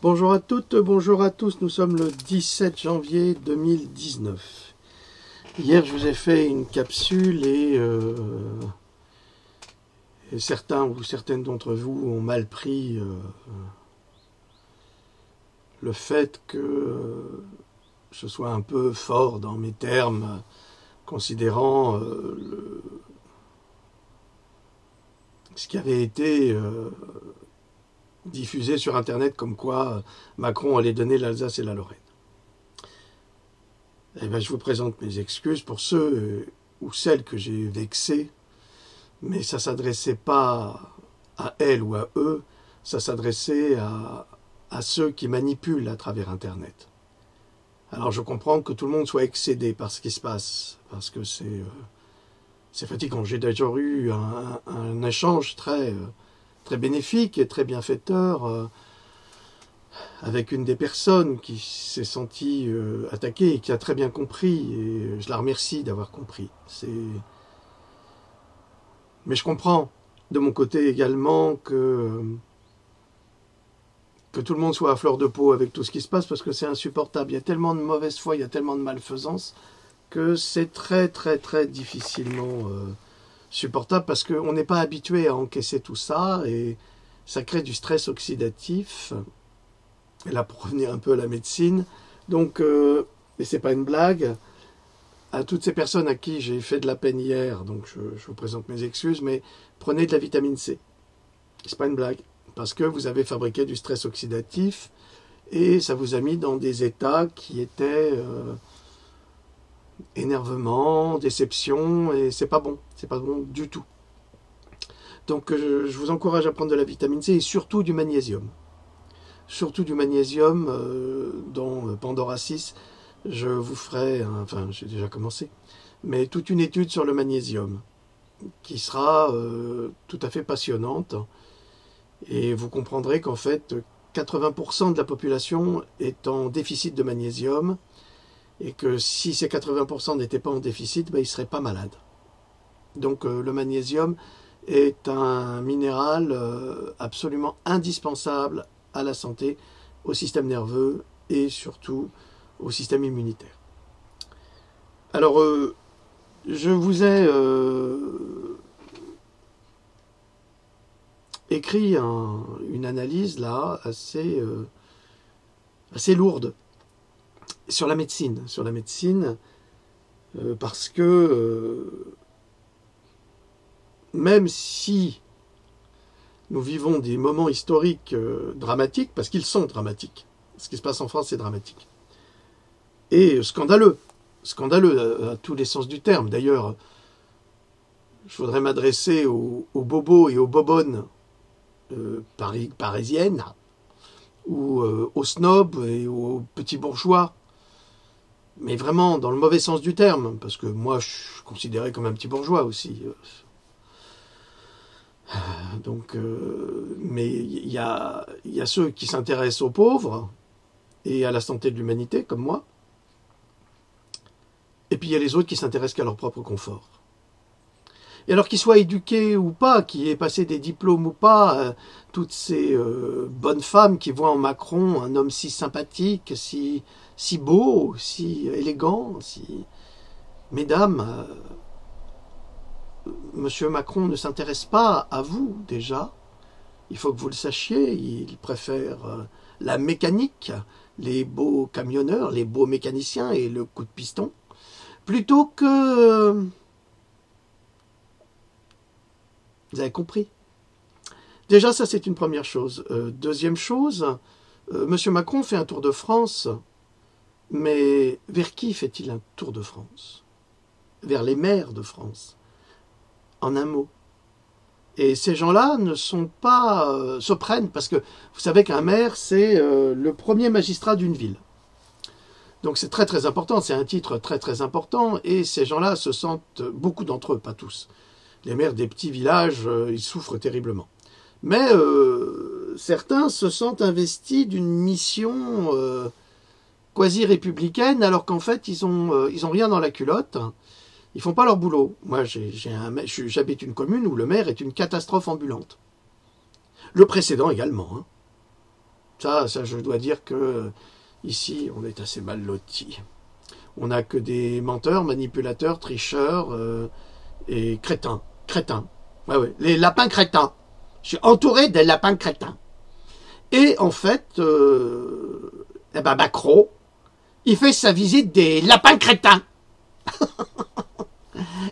Bonjour à toutes, bonjour à tous, nous sommes le 17 janvier 2019. Hier je vous ai fait une capsule et certains ou certaines d'entre vous ont mal pris le fait que je sois un peu fort dans mes termes, considérant ce qui avait été diffusé sur Internet comme quoi Macron allait donner l'Alsace et la Lorraine. Eh bien, je vous présente mes excuses pour ceux ou celles que j'ai vexés, mais ça ne s'adressait pas à elles ou à eux, ça s'adressait à ceux qui manipulent à travers Internet. Alors je comprends que tout le monde soit excédé par ce qui se passe, parce que c'est fatigant. J'ai déjà eu un échange très bénéfique et très bienfaiteur avec une des personnes qui s'est sentie attaquée et qui a très bien compris, et je la remercie d'avoir compris. Mais je comprends de mon côté également que tout le monde soit à fleur de peau avec tout ce qui se passe, parce que c'est insupportable. Il y a tellement de mauvaise foi, il y a tellement de malfaisance, que c'est très difficilement supportable, parce qu'on n'est pas habitué à encaisser tout ça, et ça crée du stress oxydatif. Et là, pour revenir un peu à la médecine, donc, et c'est pas une blague, à toutes ces personnes à qui j'ai fait de la peine hier, donc je vous présente mes excuses, mais prenez de la vitamine C. C'est pas une blague, parce que vous avez fabriqué du stress oxydatif et ça vous a mis dans des états qui étaient énervement, déception, et c'est pas bon du tout. Donc je vous encourage à prendre de la vitamine C et surtout du magnésium. Surtout du magnésium dans Pandora 6. Je vous ferai, enfin j'ai déjà commencé, mais toute une étude sur le magnésium qui sera tout à fait passionnante, et vous comprendrez qu'en fait 80% de la population est en déficit de magnésium, et que si ces 80% n'étaient pas en déficit, ben, ils ne seraient pas malades. Donc le magnésium est un minéral absolument indispensable à la santé, au système nerveux et surtout au système immunitaire. Alors, je vous ai écrit une analyse là assez lourde sur la médecine, parce que même si nous vivons des moments historiques dramatiques, parce qu'ils sont dramatiques, ce qui se passe en France c'est dramatique, et scandaleux à tous les sens du terme. D'ailleurs, je voudrais m'adresser aux bobos et aux bobonnes parisiennes, ou aux snobs et aux petits bourgeois, mais vraiment dans le mauvais sens du terme, parce que moi je suis considéré comme un petit bourgeois aussi. Donc, mais il y a ceux qui s'intéressent aux pauvres et à la santé de l'humanité, comme moi. Et puis il y a les autres qui s'intéressent qu'à leur propre confort. Et alors qu'ils soient éduqués ou pas, qu'ils aient passé des diplômes ou pas, toutes ces bonnes femmes qui voient en Macron un homme si sympathique, si beau, si élégant, Mesdames, Monsieur Macron ne s'intéresse pas à vous déjà. Il faut que vous le sachiez, il préfère la mécanique, les beaux camionneurs, les beaux mécaniciens et le coup de piston, plutôt que... Vous avez compris. Déjà, ça c'est une première chose. Deuxième chose, Monsieur Macron fait un tour de France, mais vers qui fait-il un tour de France? Vers les maires de France, en un mot. Et ces gens-là ne sont pas... se prennent, parce que vous savez qu'un maire, c'est le premier magistrat d'une ville. Donc c'est très important, c'est un titre très important, et ces gens-là se sentent, beaucoup d'entre eux, pas tous. Les maires des petits villages, ils souffrent terriblement. Mais certains se sentent investis d'une mission quasi-républicaine, alors qu'en fait, ils ont rien dans la culotte. Ils font pas leur boulot. Moi, j'habite une commune où le maire est une catastrophe ambulante. Le précédent également. Ça, je dois dire que ici, on est assez mal lotis. On n'a que des menteurs, manipulateurs, tricheurs et crétins. Crétins. Ouais, ouais. Les lapins crétins. Je suis entouré des lapins crétins. Et en fait, eh ben Macron, il fait sa visite des lapins crétins.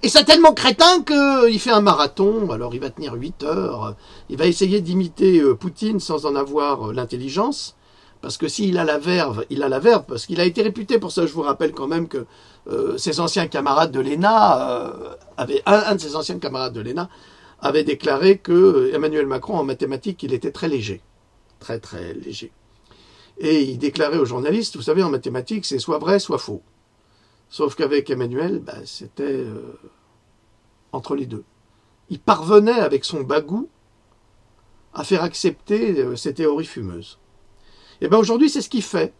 Et c'est tellement crétin qu'il fait un marathon, alors il va tenir 8 heures, il va essayer d'imiter Poutine sans en avoir l'intelligence, parce que s'il a la verve, il a la verve, parce qu'il a été réputé pour ça. Je vous rappelle quand même que ses anciens camarades de l'ENA, un de ses anciens camarades de l'ENA avait déclaré que Emmanuel Macron en mathématiques, il était très léger, très très léger. Et il déclarait aux journalistes, vous savez, en mathématiques, c'est soit vrai, soit faux. Sauf qu'avec Emmanuel, ben, c'était entre les deux. Il parvenait avec son bagou à faire accepter ces théories fumeuses. Et bien aujourd'hui, c'est ce qu'il fait.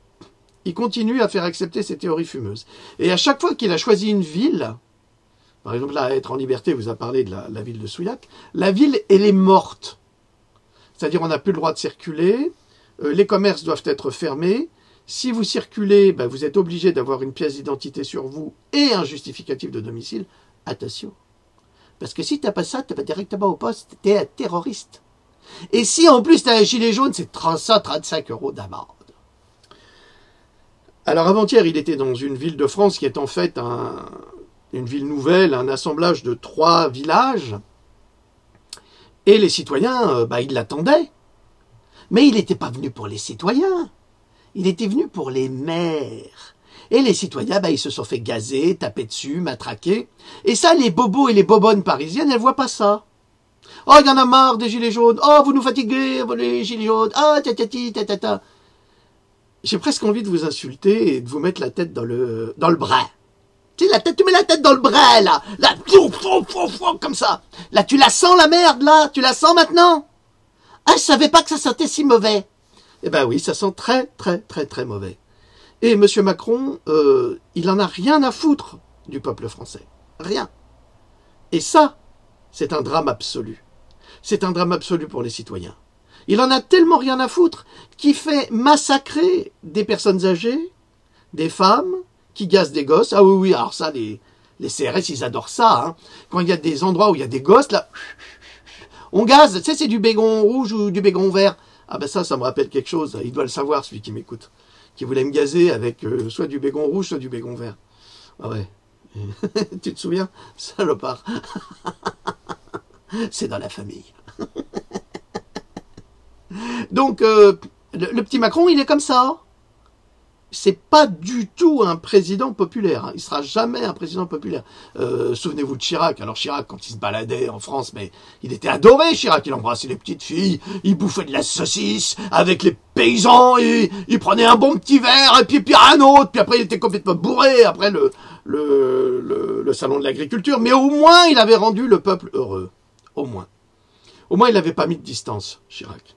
Il continue à faire accepter ces théories fumeuses. Et à chaque fois qu'il a choisi une ville, par exemple là, Être en liberté vous a parlé de la ville de Souillac, la ville, elle est morte. C'est-à-dire on n'a plus le droit de circuler, les commerces doivent être fermés. Si vous circulez, ben vous êtes obligé d'avoir une pièce d'identité sur vous et un justificatif de domicile. Attention. Parce que si tu n'as pas ça, tu vas directement au poste, tu es un terroriste. Et si en plus tu as un gilet jaune, c'est 35 € d'amende. Alors avant-hier, il était dans une ville de France qui est en fait une ville nouvelle, un assemblage de 3 villages. Et les citoyens, ben, ils l'attendaient. Mais il n'était pas venu pour les citoyens. Il était venu pour les maires. Et les citoyens, bah, ils se sont fait gazer, taper dessus, matraquer. Et ça, les bobos et les bobonnes parisiennes, elles voient pas ça. Oh, il y en a marre des gilets jaunes. Oh, vous nous fatiguez, les gilets jaunes. Ah, tatati, tatata. J'ai presque envie de vous insulter et de vous mettre la tête dans le bras. Tu sais, tu mets la tête dans le bras, là. Là, comme ça. Là, tu la sens, la merde, là. Tu la sens maintenant? Ah, je savais pas que ça sentait si mauvais. Eh ben oui, ça sent très, très, très, très mauvais. Et M. Macron, il en a rien à foutre du peuple français. Rien. Et ça, c'est un drame absolu. C'est un drame absolu pour les citoyens. Il en a tellement rien à foutre qu'il fait massacrer des personnes âgées, des femmes, qui gazent des gosses. Ah oui, oui, alors ça, les CRS, ils adorent ça. Hein. Quand il y a des endroits où il y a des gosses, là, on gaze. Tu sais, c'est du bégon rouge ou du bégon vert. Ah ben ça me rappelle quelque chose. Il doit le savoir, celui qui m'écoute. Qui voulait me gazer avec soit du bégon rouge, soit du bégon vert. Ah ouais. Tu te souviens? Salopard. C'est dans la famille. Donc, le petit Macron, il est comme ça. C'est pas du tout un président populaire. Hein. Il sera jamais un président populaire. Souvenez-vous de Chirac. Alors Chirac, quand il se baladait en France, mais il était adoré, Chirac. Il embrassait les petites filles, il bouffait de la saucisse avec les paysans, et il prenait un bon petit verre, et puis un autre, puis après il était complètement bourré, après le salon de l'agriculture. Mais au moins, il avait rendu le peuple heureux. Au moins. Au moins, il n'avait pas mis de distance, Chirac.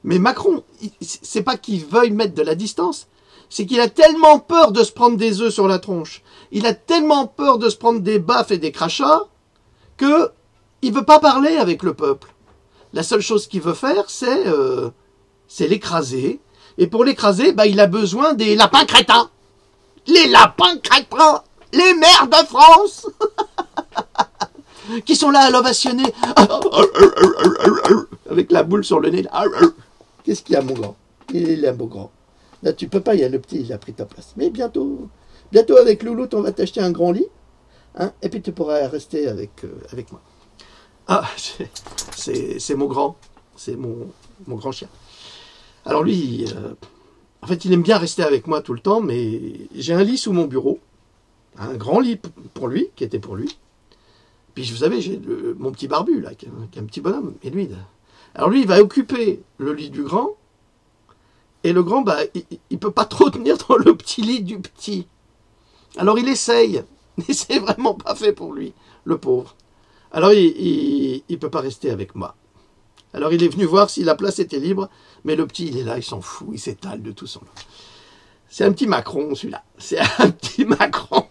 Mais Macron, c'est pas qu'il veuille mettre de la distance, c'est qu'il a tellement peur de se prendre des œufs sur la tronche, il a tellement peur de se prendre des baffes et des crachats, que il veut pas parler avec le peuple. La seule chose qu'il veut faire, c'est l'écraser. Et pour l'écraser, bah, il a besoin des lapins crétins. Les lapins crétins, les maires de France, qui sont là à l'ovationner, avec la boule sur le nez. Qu'est-ce qu'il y a, mon grand? Il est un beau grand. Là, tu peux pas, il y a le petit, il a pris ta place. Mais bientôt avec Louloute, on va t'acheter un grand lit. Hein, et puis tu pourras rester avec moi. Ah, c'est mon grand. C'est mon grand chien. Alors lui, en fait, il aime bien rester avec moi tout le temps, mais j'ai un lit sous mon bureau. Un grand lit pour lui, qui était pour lui. Puis vous savez, j'ai mon petit barbu, là, qui est un petit bonhomme. Et lui, alors lui, il va occuper le lit du grand. Et le grand, bah, il peut pas trop tenir dans le petit lit du petit. Alors il essaye, mais c'est vraiment pas fait pour lui, le pauvre. Alors il peut pas rester avec moi. Alors il est venu voir si la place était libre, mais le petit, il est là, il s'en fout, il s'étale de tout son long. C'est un petit Macron, celui-là. C'est un petit Macron.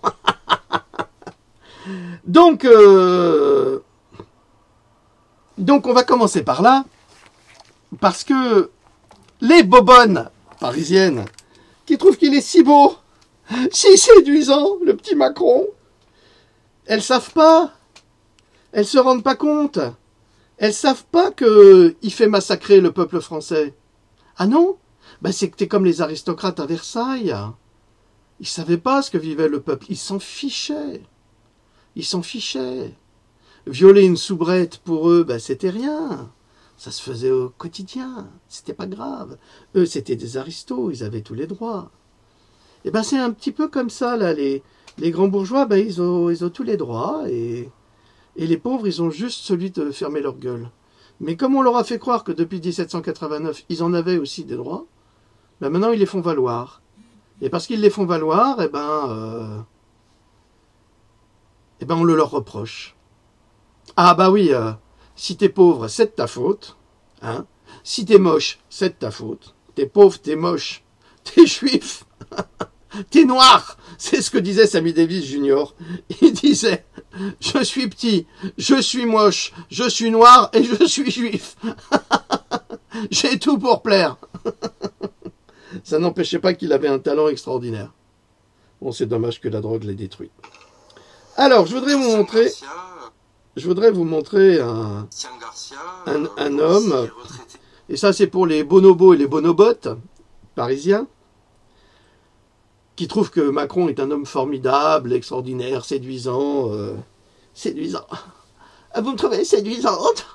Donc on va commencer par là, parce que les bobonnes parisiennes, qui trouvent qu'il est si beau, si séduisant, le petit Macron. Elles savent pas, elles se rendent pas compte, elles savent pas qu'il fait massacrer le peuple français. Ah non? Ben c'est que t'es comme les aristocrates à Versailles. Ils savaient pas ce que vivait le peuple, ils s'en fichaient. Ils s'en fichaient. Violer une soubrette, pour eux, ben c'était rien. Ça se faisait au quotidien, c'était pas grave. Eux, c'était des aristos, ils avaient tous les droits. Et ben c'est un petit peu comme ça, là, les grands bourgeois, ben ils ont tous les droits, et les pauvres, ils ont juste celui de fermer leur gueule. Mais comme on leur a fait croire que depuis 1789, ils en avaient aussi des droits, ben maintenant ils les font valoir. Et parce qu'ils les font valoir, on le leur reproche. Ah bah oui, si t'es pauvre, c'est de ta faute. Hein. Si t'es moche, c'est de ta faute. T'es pauvre, t'es moche, t'es juif, t'es noir. C'est ce que disait Sammy Davis Jr. Il disait, je suis petit, je suis moche, je suis noir et je suis juif. J'ai tout pour plaire. Ça n'empêchait pas qu'il avait un talent extraordinaire. Bon, c'est dommage que la drogue l'ait détruit. Alors, je voudrais vous montrer un homme, et ça c'est pour les bonobos et les bonobotes parisiens, qui trouvent que Macron est un homme formidable, extraordinaire, séduisant. Séduisant. Ah, vous me trouvez séduisante?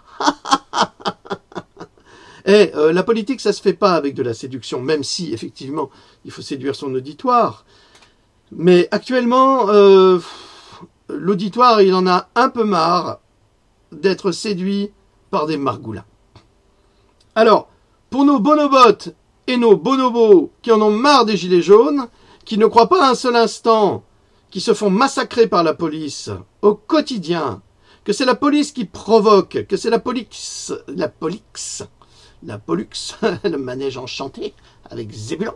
La politique, ça se fait pas avec de la séduction, même si, effectivement, il faut séduire son auditoire. Mais actuellement, l'auditoire, il en a un peu marre d'être séduit par des margoulins. Alors, pour nos bonobotes et nos bonobos qui en ont marre des gilets jaunes, qui ne croient pas un seul instant qu'ils se font massacrer par la police au quotidien, que c'est la police qui provoque, que c'est la pollux, le manège enchanté avec Zébulon.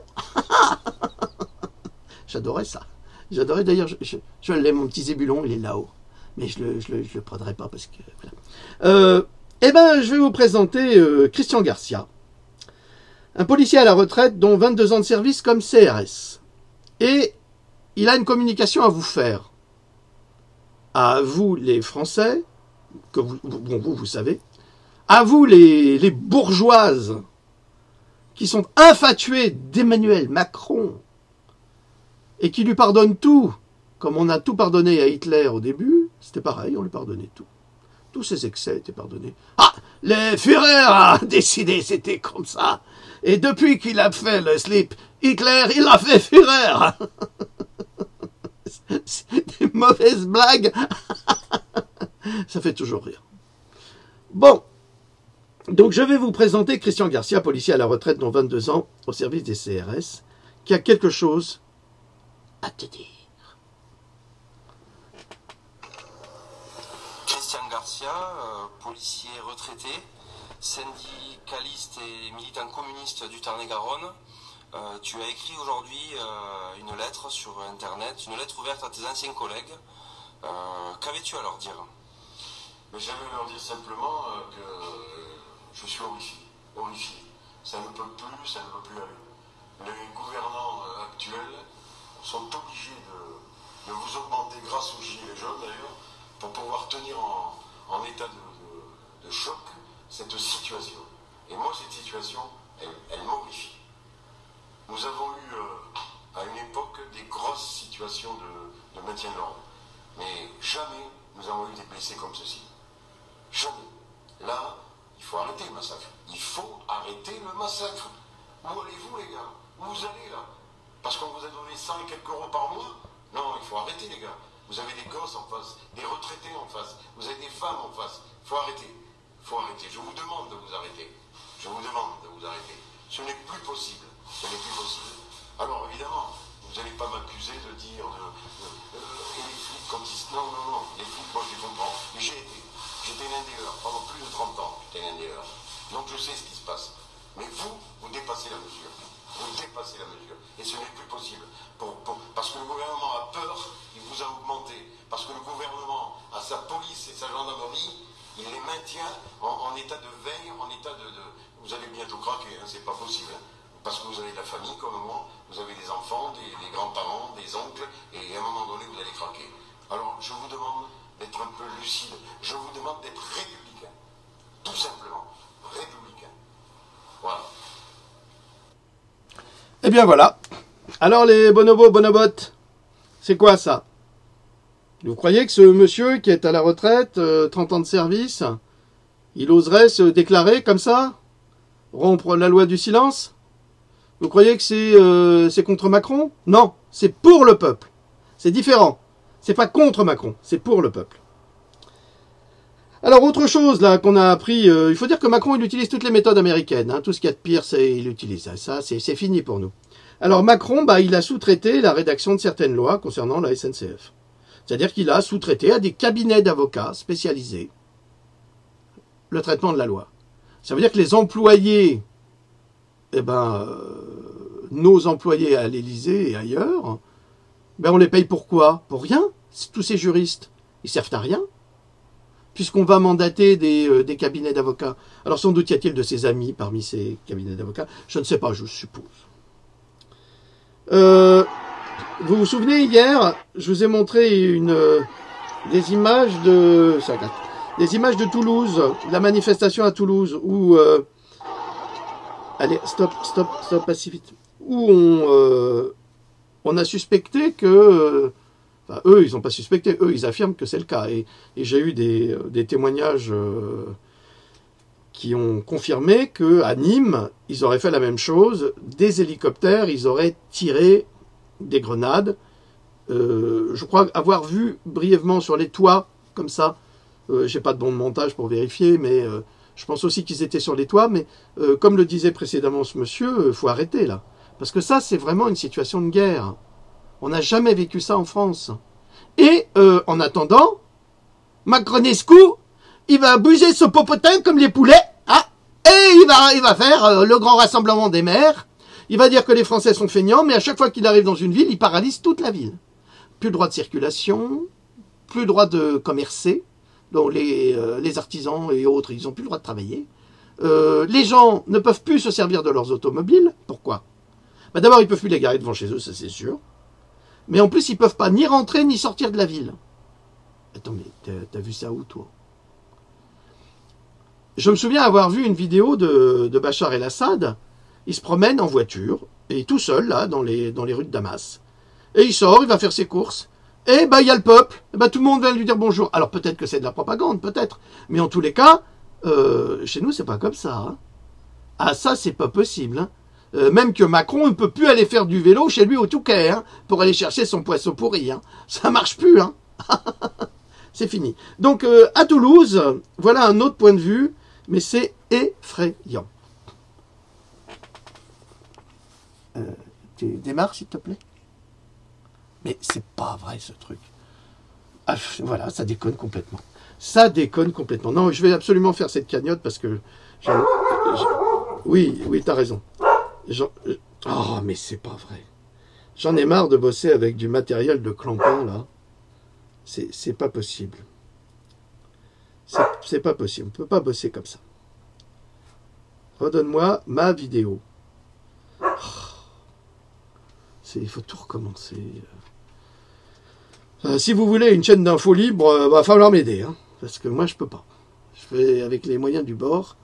J'adorais ça. J'adorais d'ailleurs, je l'aime, mon petit Zébulon, il est là-haut. Mais je le prendrai pas parce que... Voilà. Je vais vous présenter Christian Garcia, un policier à la retraite dont 22 ans de service comme CRS. Et il a une communication à vous faire. À vous les Français, que vous savez, à vous les bourgeoises qui sont infatuées d'Emmanuel Macron et qui lui pardonnent tout, comme on a tout pardonné à Hitler au début, c'était pareil, on lui pardonnait tout. Tous ses excès étaient pardonnés. Ah, le Führer a décidé, c'était comme ça. Et depuis qu'il a fait le slip Hitler, il a fait Führer. C'est des mauvaises blagues. Ça fait toujours rire. Bon. Donc je vais vous présenter Christian Garcia, policier à la retraite dont 22 ans au service des CRS, qui a quelque chose à te dire. Christian Garcia, policier retraité, syndicaliste et militant communiste du Tarn-et-Garonne. Tu as écrit aujourd'hui une lettre sur Internet, une lettre ouverte à tes anciens collègues. Qu'avais-tu à leur dire? J'aimerais leur dire simplement que je suis horrifié. Ça ne peut plus, ça ne peut plus aller. Les gouvernants actuels sont obligés de vous augmenter grâce aux gilets jaunes d'ailleurs, pour pouvoir tenir en état de choc cette situation. Et moi, cette situation, elle m'horrifie. Nous avons eu à une époque des grosses situations de maintien de l'ordre. Mais jamais nous avons eu des blessés comme ceci. Jamais. Là, il faut arrêter le massacre. Il faut arrêter le massacre. Où allez-vous, les gars? Où vous allez, là? Parce qu'on vous a donné 100 et quelques euros par mois? Non, il faut arrêter, les gars. Vous avez des gosses en face, des retraités en face, vous avez des femmes en face. Il faut arrêter. Il faut arrêter. Je vous demande de vous arrêter. Je vous demande de vous arrêter. Ce n'est plus possible. Ce n'est plus possible. Alors, évidemment, vous n'allez pas m'accuser de dire et les flics comme si... Non, non, non. Les flics, moi, je les comprends. J'étais l'un des leurs. Pendant plus de 30 ans, j'étais l'un des leurs. Donc, je sais ce qui se passe. Mais vous dépassez la mesure. Vous dépassez la mesure. Et ce n'est plus possible. Parce que le gouvernement a peur, il vous a augmenté. Parce que le gouvernement a sa police et sa gendarmerie, il les maintient en état de veille, en état de... vous allez bientôt craquer, hein, c'est pas possible. Hein, parce que vous avez de la famille comme moi, vous avez des enfants, des grands-parents, des oncles, et à un moment donné, vous allez craquer. Alors, je vous demande d'être un peu lucide. Je vous demande d'être républicain. Tout simplement. Républicain. Voilà. Eh bien voilà. Alors les bonobos, bonobotes, c'est quoi ça? Vous croyez que ce monsieur qui est à la retraite, 30 ans de service, il oserait se déclarer comme ça? Rompre la loi du silence? Vous croyez que c'est contre Macron? Non, c'est pour le peuple. C'est différent. C'est pas contre Macron, c'est pour le peuple. Alors autre chose là qu'on a appris, il faut dire que Macron il utilise toutes les méthodes américaines, hein, tout ce qu'il y a de pire il utilise, ça c'est fini pour nous. Alors Macron, il a sous-traité la rédaction de certaines lois concernant la SNCF. C'est-à-dire qu'il a sous-traité à des cabinets d'avocats spécialisés le traitement de la loi. Ça veut dire que les employés, nos employés à l'Élysée et ailleurs, on les paye pour quoi? Pour rien. Tous ces juristes, ils servent à rien. Puisqu'on va mandater des cabinets d'avocats. Alors sans doute y a-t-il de ses amis parmi ces cabinets d'avocats. Je ne sais pas, je suppose. Vous vous souvenez, hier, je vous ai montré des images de Toulouse, la manifestation à Toulouse, où allez, stop, assez vite. Où on a suspecté que eux, ils n'ont pas suspecté, eux, ils affirment que c'est le cas. Et j'ai eu des témoignages qui ont confirmé qu'à Nîmes, ils auraient fait la même chose. Des hélicoptères, ils auraient tiré des grenades. Je crois avoir vu brièvement sur les toits, comme ça. J'ai pas de bon de montage pour vérifier, mais je pense aussi qu'ils étaient sur les toits. Mais comme le disait précédemment ce monsieur, faut arrêter là. Parce que ça, c'est vraiment une situation de guerre. On n'a jamais vécu ça en France. Et en attendant, Macronescu, il va bouger ce popotin comme les poulets, hein, et il va faire le grand rassemblement des maires. Il va dire que les Français sont feignants, mais à chaque fois qu'il arrive dans une ville, il paralyse toute la ville. Plus de droit de circulation, plus de droit de commercer, donc les artisans et autres, ils n'ont plus le droit de travailler. Les gens ne peuvent plus se servir de leurs automobiles. Pourquoi? D'abord, ils ne peuvent plus les garer devant chez eux, ça c'est sûr. Mais en plus, ils ne peuvent pas ni rentrer ni sortir de la ville. Attends, mais t'as vu ça où, toi? Je me souviens avoir vu une vidéo de Bachar el-Assad. Il se promène en voiture, et tout seul, là, dans les rues de Damas. Et il sort, il va faire ses courses. Et il y a le peuple. Et tout le monde vient lui dire bonjour. Alors peut-être que c'est de la propagande, peut-être. Mais en tous les cas, chez nous, c'est pas comme ça. Hein. Ah, ça, c'est pas possible. Hein. Même que Macron ne peut plus aller faire du vélo chez lui au Touquet, hein, pour aller chercher son poisson pourri. Hein. Ça marche plus. Hein. C'est fini. Donc, à Toulouse, voilà un autre point de vue, mais c'est effrayant. Tu démarres, s'il te plaît? Mais c'est pas vrai, ce truc. Ah, voilà, ça déconne complètement. Ça déconne complètement. Non, je vais absolument faire cette cagnotte parce que... Oui, t'as raison. Oh, mais c'est pas vrai. J'en ai marre de bosser avec du matériel de clampin, là. C'est pas possible. C'est pas possible. On peut pas bosser comme ça. Redonne-moi ma vidéo. Il faut tout recommencer. Si vous voulez une chaîne d'infos libre, va falloir m'aider. Hein, parce que moi, je peux pas. Je fais avec les moyens du bord.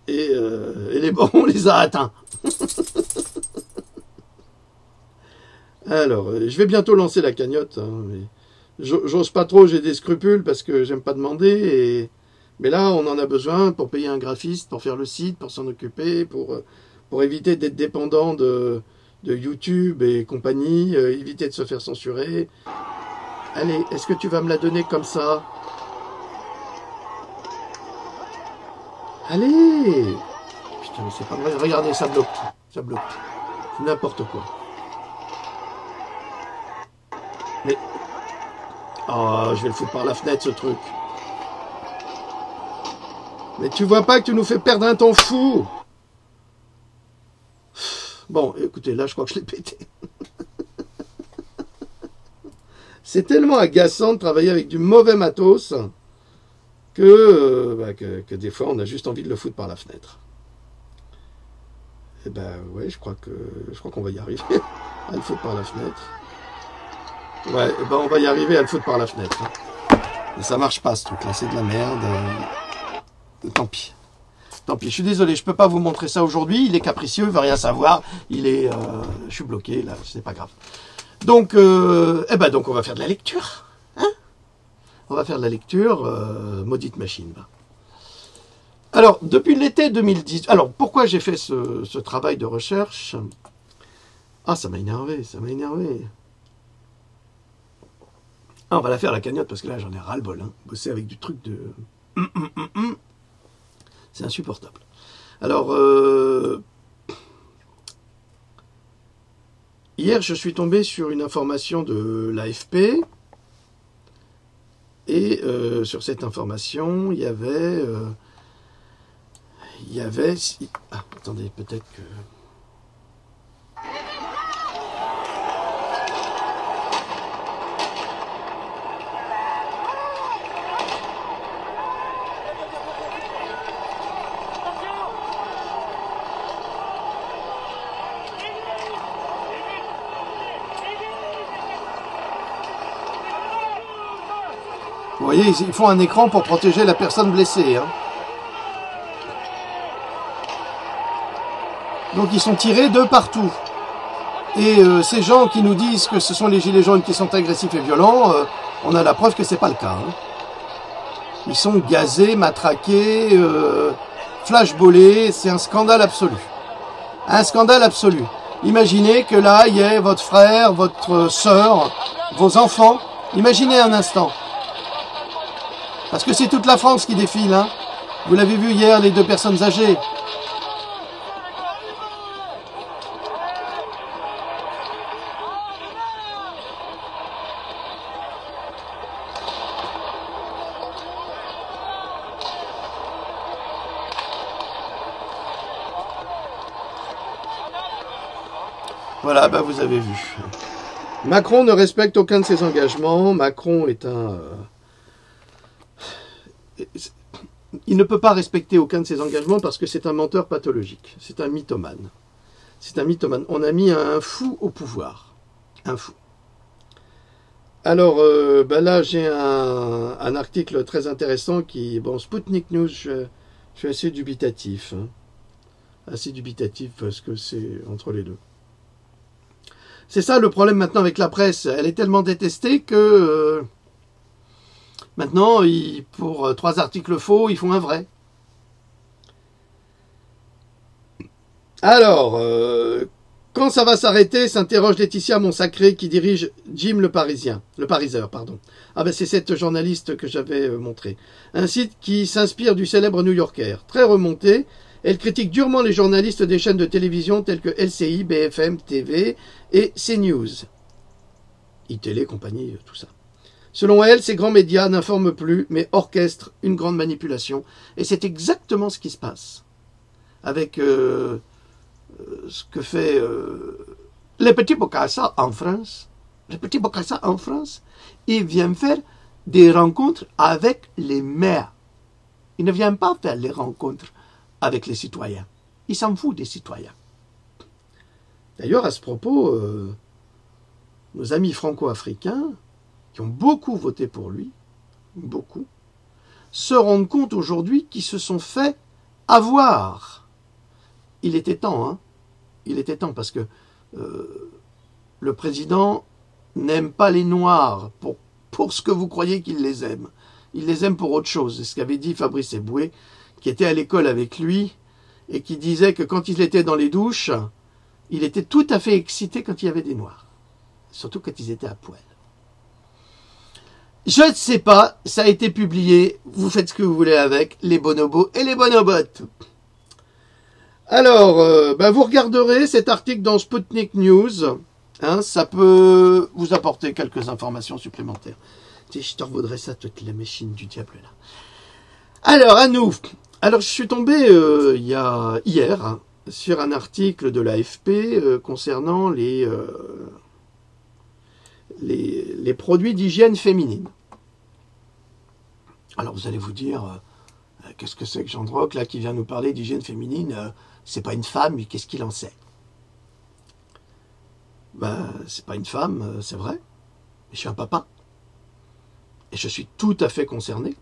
Et les bords, on les a atteints. Alors, je vais bientôt lancer la cagnotte. Hein, mais j'ose pas trop, j'ai des scrupules parce que j'aime pas demander. Mais là, on en a besoin pour payer un graphiste, pour faire le site, pour s'en occuper, pour éviter d'être dépendant de YouTube et compagnie, éviter de se faire censurer. Allez, est-ce que tu vas me la donner comme ça? Allez! Putain, mais c'est pas vrai. Regardez, ça bloque. Ça bloque. C'est n'importe quoi. Mais... Oh, je vais le foutre par la fenêtre, ce truc. Mais tu vois pas que tu nous fais perdre un temps fou? Bon, écoutez, là, je crois que je l'ai pété. C'est tellement agaçant de travailler avec du mauvais matos que des fois, on a juste envie de le foutre par la fenêtre. Eh ben ouais, je crois qu'on va y arriver. Elle faute par la fenêtre. Ouais, eh ben on va y arriver, elle faute par la fenêtre. Hein. Et ça marche pas ce truc là, c'est de la merde. Tant pis. Tant pis, je suis désolé, je peux pas vous montrer ça aujourd'hui. Il est capricieux, il veut rien savoir. Je suis bloqué là, c'est pas grave. Donc, donc on va faire de la lecture. Hein, on va faire de la lecture, maudite machine. Va. Alors, depuis l'été 2010... Alors, pourquoi j'ai fait ce travail de recherche? Ah, ça m'a énervé, ça m'a énervé. Ah, on va la faire la cagnotte, parce que là, j'en ai ras-le-bol. Hein. Bosser avec du truc de... C'est insupportable. Alors, hier, je suis tombé sur une information de l'AFP. Et sur cette information, il y avait... Ah, attendez, peut-être que... Vous voyez, ils font un écran pour protéger la personne blessée. Hein. Donc ils sont tirés de partout. Et ces gens qui nous disent que ce sont les gilets jaunes qui sont agressifs et violents, on a la preuve que c'est pas le cas. Hein. Ils sont gazés, matraqués, flashballés, c'est un scandale absolu. Un scandale absolu. Imaginez que là, il y ait votre frère, votre sœur, vos enfants. Imaginez un instant. Parce que c'est toute la France qui défile. Hein. Vous l'avez vu hier, les 2 personnes âgées. Voilà, bah vous avez vu. Macron ne respecte aucun de ses engagements. Macron est un... Il ne peut pas respecter aucun de ses engagements parce que c'est un menteur pathologique. C'est un mythomane. C'est un mythomane. On a mis un fou au pouvoir. Un fou. Alors, là, j'ai un article très intéressant qui... Bon, Sputnik News, je suis assez dubitatif. Hein. Assez dubitatif parce que c'est entre les deux. C'est ça le problème maintenant avec la presse. Elle est tellement détestée que... maintenant, pour 3 articles faux, ils font un vrai. Alors, quand ça va s'arrêter, s'interroge Laetitia Montsacré qui dirige Jim le Pariseur, pardon. Ah ben c'est cette journaliste que j'avais montré. Un site qui s'inspire du célèbre New-Yorker. Très remonté, elle critique durement les journalistes des chaînes de télévision telles que LCI, BFM TV et CNews. iTélé, compagnie, tout ça. Selon elle, ces grands médias n'informent plus, mais orchestrent une grande manipulation. Et c'est exactement ce qui se passe avec ce que fait les petits Bokassa en France. Les petits Bokassa en France, ils viennent faire des rencontres avec les maires. Ils ne viennent pas faire les rencontres avec les citoyens. Ils s'en foutent des citoyens. D'ailleurs, à ce propos, nos amis franco-africains, qui ont beaucoup voté pour lui, beaucoup, se rendent compte aujourd'hui qu'ils se sont fait avoir. Il était temps, hein. Il était temps, parce que le président n'aime pas les Noirs pour ce que vous croyez qu'il les aime. Il les aime pour autre chose. C'est ce qu'avait dit Fabrice Eboué, qui était à l'école avec lui, et qui disait que quand il était dans les douches, il était tout à fait excité quand il y avait des Noirs. Surtout quand ils étaient à poil. Je ne sais pas, ça a été publié, vous faites ce que vous voulez avec, les bonobos et les bonobotes. Alors, vous regarderez cet article dans Sputnik News, hein, ça peut vous apporter quelques informations supplémentaires. Je te revaudrais ça, toute la machine du diable là. Alors, à nous. Alors, je suis tombé hier hein, sur un article de l'AFP concernant les produits d'hygiène féminine. Alors vous allez vous dire, qu'est-ce que c'est que Jean Droc là qui vient nous parler d'hygiène féminine c'est pas une femme, mais qu'est-ce qu'il en sait? Ben, c'est pas une femme, c'est vrai, mais je suis un papa. Et je suis tout à fait concerné.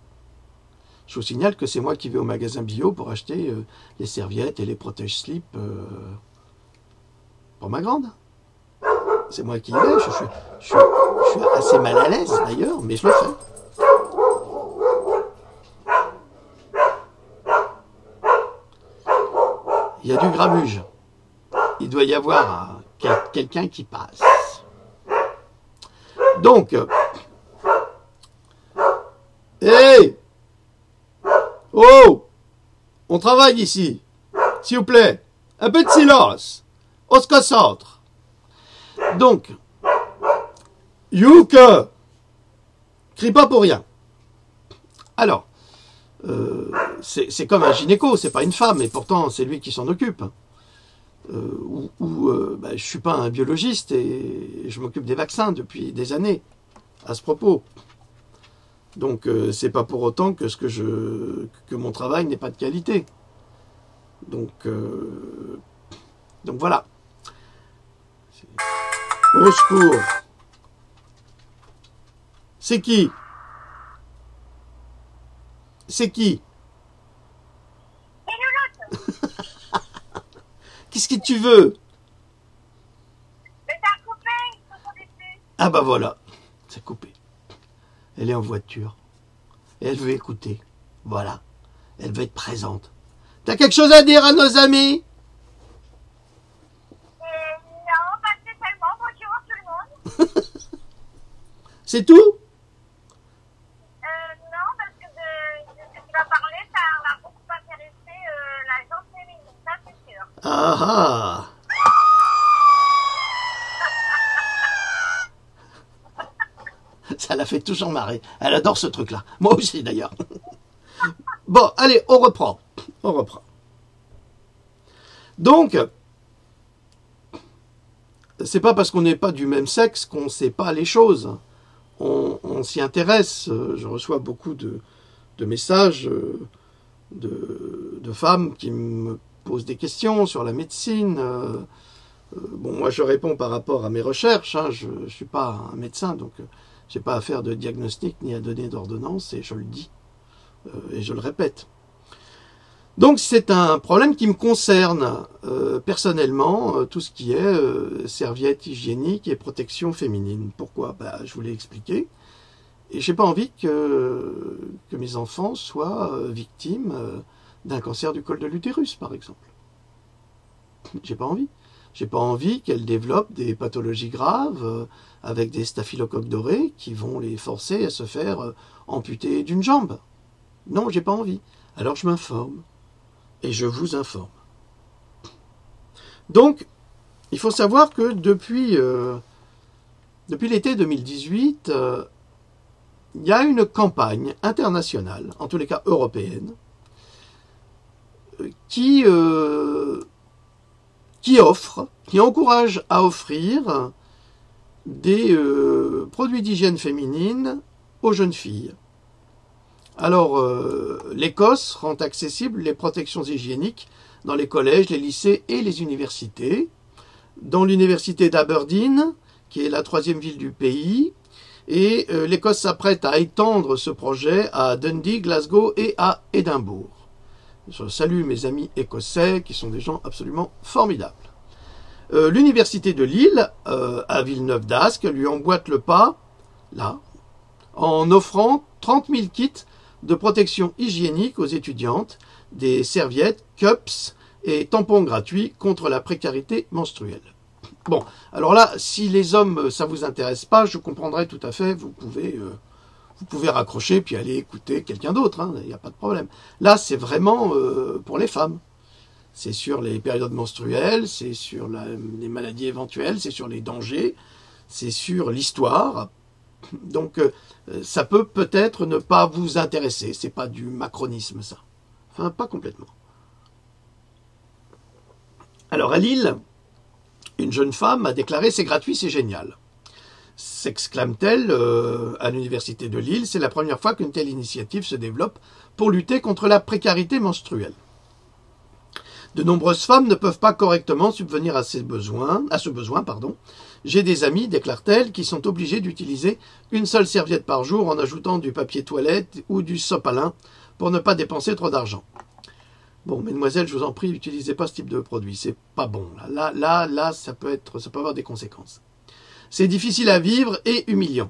Je vous signale que c'est moi qui vais au magasin bio pour acheter les serviettes et les protège-slip pour ma grande. C'est moi qui y vais, je suis assez mal à l'aise d'ailleurs, mais je le fais. Il y a du grabuge. Il doit y avoir quelqu'un qui passe. Donc, hey! Oh! On travaille ici. S'il vous plaît, un peu de silence. On se concentre. Donc, Youk, crie pas pour rien. Alors, c'est comme un gynéco, c'est pas une femme, et pourtant c'est lui qui s'en occupe. Je suis pas un biologiste et je m'occupe des vaccins depuis des années à ce propos. Donc c'est pas pour autant que que mon travail n'est pas de qualité. Donc voilà. Au secours. C'est qui? C'est qui? Qu'est-ce que tu veux? Mais ça a coupé, il faut s'en laisser. Ah bah voilà, c'est coupé. Elle est en voiture. Et elle veut écouter. Voilà. Elle veut être présente. T'as quelque chose à dire à nos amis? Non, pas spécialement. Bonjour tout le monde. C'est tout? Non, parce que de ce que tu vas parler, ça va beaucoup intéresser la gente féminine, ça c'est sûr. Ah ah. Ça la fait toujours marrer. Elle adore ce truc-là. Moi aussi d'ailleurs. Bon, allez, on reprend. On reprend. Donc, c'est pas parce qu'on n'est pas du même sexe qu'on ne sait pas les choses. On s'y intéresse. Je reçois beaucoup de messages de femmes qui me posent des questions sur la médecine. Bon, moi je réponds par rapport à mes recherches. Hein. Je ne suis pas un médecin, donc je n'ai pas à faire de diagnostic ni à donner d'ordonnance, et je le dis. Et je le répète. Donc c'est un problème qui me concerne personnellement, tout ce qui est serviettes hygiéniques et protection féminine. Pourquoi? Je vous l'ai expliqué. Et j'ai pas envie que mes enfants soient victimes d'un cancer du col de l'utérus, par exemple. J'ai pas envie. J'ai pas envie qu'elles développent des pathologies graves avec des staphylocoques dorés qui vont les forcer à se faire amputer d'une jambe. Non, j'ai pas envie. Alors je m'informe. Et je vous informe. Donc, il faut savoir que depuis l'été 2018, il y a une campagne internationale, en tous les cas européenne, qui encourage à offrir des produits d'hygiène féminine aux jeunes filles. Alors, l'Écosse rend accessibles les protections hygiéniques dans les collèges, les lycées et les universités. Dans l'université d'Aberdeen, qui est la 3e ville du pays, et l'Écosse s'apprête à étendre ce projet à Dundee, Glasgow et à Édimbourg. Je salue mes amis écossais, qui sont des gens absolument formidables. L'université de Lille, à Villeneuve d'Ascq, lui emboîte le pas, là, en offrant 30 000 kits de protection hygiénique aux étudiantes, des serviettes, cups et tampons gratuits contre la précarité menstruelle. Bon, alors là, si les hommes, ça vous intéresse pas, je comprendrai tout à fait, vous pouvez raccrocher puis aller écouter quelqu'un d'autre, hein, il n'y a pas de problème. Là, c'est vraiment pour les femmes. C'est sur les périodes menstruelles, c'est sur les maladies éventuelles, c'est sur les dangers, c'est sur l'histoire. Donc, ça peut peut-être ne pas vous intéresser. C'est pas du macronisme, ça. Enfin, pas complètement. Alors, à Lille, une jeune femme a déclaré « c'est gratuit, c'est génial ». S'exclame-t-elle à l'université de Lille, c'est la première fois qu'une telle initiative se développe pour lutter contre la précarité menstruelle. De nombreuses femmes ne peuvent pas correctement subvenir à ce besoin. J'ai des amis, déclare-t-elle, qui sont obligés d'utiliser une seule serviette par jour en ajoutant du papier toilette ou du sopalin pour ne pas dépenser trop d'argent. Bon, mesdemoiselles, je vous en prie, n'utilisez pas ce type de produit. C'est pas bon. Là, ça peut avoir des conséquences. C'est difficile à vivre et humiliant.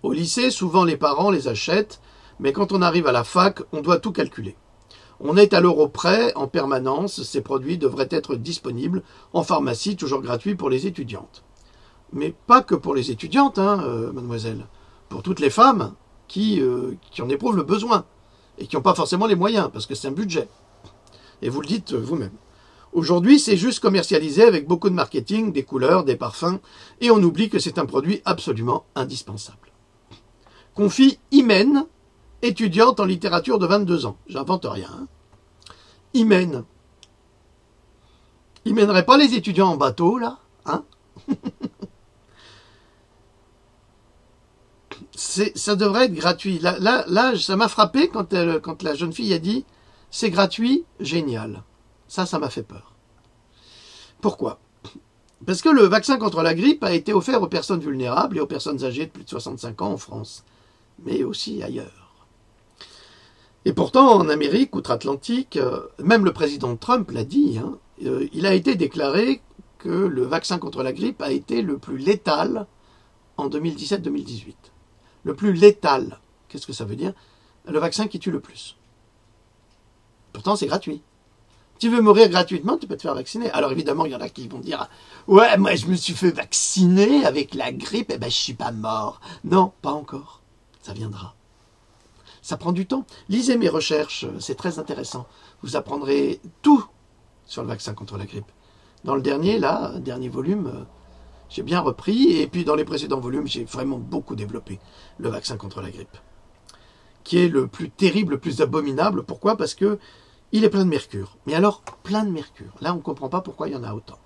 Au lycée, souvent les parents les achètent, mais quand on arrive à la fac, on doit tout calculer. On est à l'euro près en permanence. Ces produits devraient être disponibles en pharmacie, toujours gratuits pour les étudiantes. Mais pas que pour les étudiantes, mademoiselle. Pour toutes les femmes qui en éprouvent le besoin et qui n'ont pas forcément les moyens, parce que c'est un budget. Et vous le dites vous-même. Aujourd'hui, c'est juste commercialisé avec beaucoup de marketing, des couleurs, des parfums, et on oublie que c'est un produit absolument indispensable. Confie Imen, étudiante en littérature de 22 ans. J'invente rien. Imen. Il mènerait pas les étudiants en bateau, là, hein? Ça devrait être gratuit. Là, ça m'a frappé quand la jeune fille a dit « c'est gratuit, génial ». Ça m'a fait peur. Pourquoi? Parce que le vaccin contre la grippe a été offert aux personnes vulnérables et aux personnes âgées de plus de 65 ans en France, mais aussi ailleurs. Et pourtant, en Amérique, outre-Atlantique, même le président Trump l'a dit, il a été déclaré que le vaccin contre la grippe a été le plus létal en 2017-2018. Le plus létal. Qu'est-ce que ça veut dire? Le vaccin qui tue le plus. Pourtant, c'est gratuit. Tu veux mourir gratuitement, tu peux te faire vacciner. Alors évidemment, il y en a qui vont dire « Ouais, moi je me suis fait vacciner avec la grippe, et ben je suis pas mort. » Non, pas encore. Ça viendra. Ça prend du temps. Lisez mes recherches, c'est très intéressant. Vous apprendrez tout sur le vaccin contre la grippe. Dans le dernier volume, j'ai bien repris, et puis dans les précédents volumes, j'ai vraiment beaucoup développé le vaccin contre la grippe, qui est le plus terrible, le plus abominable. Pourquoi? Parce que il est plein de mercure. Mais alors, plein de mercure. Là, on ne comprend pas pourquoi il y en a autant.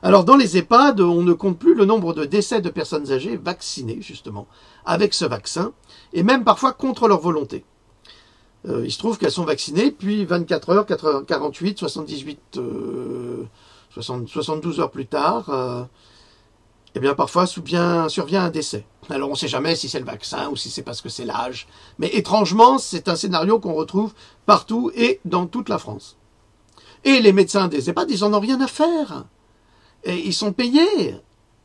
Alors, dans les EHPAD, on ne compte plus le nombre de décès de personnes âgées vaccinées, justement, avec ce vaccin, et même parfois contre leur volonté. Il se trouve qu'elles sont vaccinées, puis 24 heures, 48, 78, 72 heures plus tard, eh bien, parfois survient un décès. Alors, on ne sait jamais si c'est le vaccin ou si c'est parce que c'est l'âge. Mais étrangement, c'est un scénario qu'on retrouve partout et dans toute la France. Et les médecins des EHPAD, ils n'en ont rien à faire. Et ils sont payés.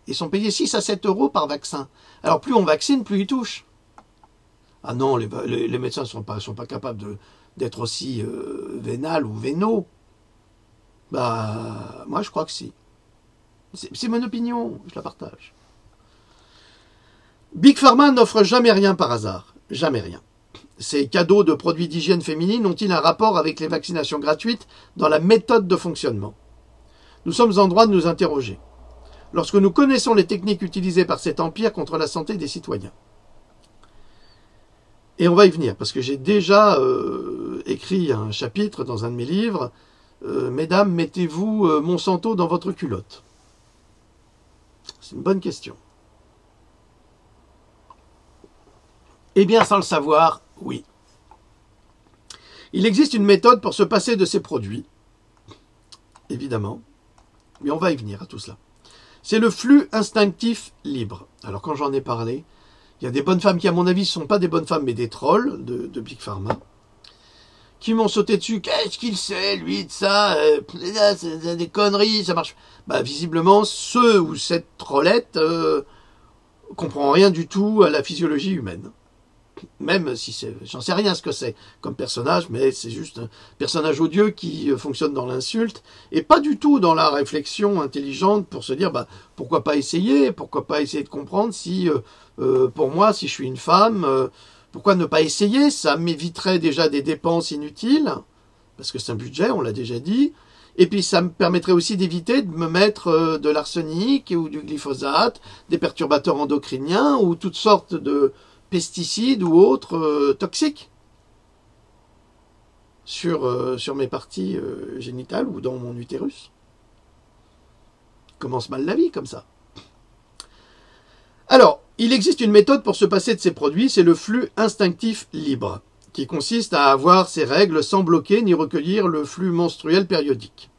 Ils sont payés 6 à 7 euros par vaccin. Alors, plus on vaccine, plus ils touchent. Ah non, les médecins ne sont pas capables d'être aussi vénales ou vénaux. Bah, moi, je crois que si. C'est mon opinion, je la partage. Big Pharma n'offre jamais rien par hasard. Jamais rien. Ces cadeaux de produits d'hygiène féminine ont-ils un rapport avec les vaccinations gratuites dans la méthode de fonctionnement? Nous sommes en droit de nous interroger. Lorsque nous connaissons les techniques utilisées par cet empire contre la santé des citoyens. Et on va y venir, parce que j'ai déjà écrit un chapitre dans un de mes livres. Mesdames, mettez-vous Monsanto dans votre culotte? C'est une bonne question. Eh bien, sans le savoir, oui. Il existe une méthode pour se passer de ces produits, évidemment, mais on va y venir à tout cela. C'est le flux instinctif libre. Alors, quand j'en ai parlé, il y a des bonnes femmes qui, à mon avis, ne sont pas des bonnes femmes, mais des trolls de Big Pharma, qui m'ont sauté dessus. Qu'est-ce qu'il sait, lui, de ça? C'est des conneries, ça marche. Bah, visiblement, ce ou cette trollette comprend rien du tout à la physiologie humaine. Même si j'en sais rien ce que c'est comme personnage, mais c'est juste un personnage odieux qui fonctionne dans l'insulte et pas du tout dans la réflexion intelligente pour se dire bah pourquoi pas essayer de comprendre si pour moi si je suis une femme pourquoi ne pas essayer, ça m'éviterait déjà des dépenses inutiles parce que c'est un budget, on l'a déjà dit, et puis ça me permettrait aussi d'éviter de me mettre de l'arsenic ou du glyphosate, des perturbateurs endocriniens ou toutes sortes de pesticides ou autres toxiques sur mes parties génitales ou dans mon utérus. Commence mal la vie comme ça. Alors, il existe une méthode pour se passer de ces produits, c'est le flux instinctif libre. qui consiste à avoir ses règles sans bloquer ni recueillir le flux menstruel périodique.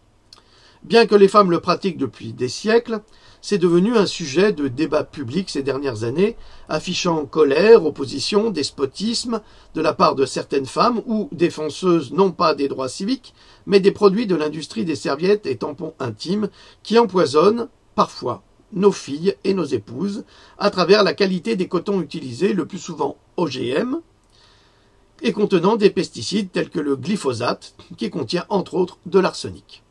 Bien que les femmes le pratiquent depuis des siècles, c'est devenu un sujet de débat public ces dernières années, affichant colère, opposition, despotisme de la part de certaines femmes ou défenseuses non pas des droits civiques, mais des produits de l'industrie des serviettes et tampons intimes qui empoisonnent, parfois, nos filles et nos épouses à travers la qualité des cotons utilisés, le plus souvent OGM, et contenant des pesticides tels que le glyphosate, qui contient entre autres de l'arsenic.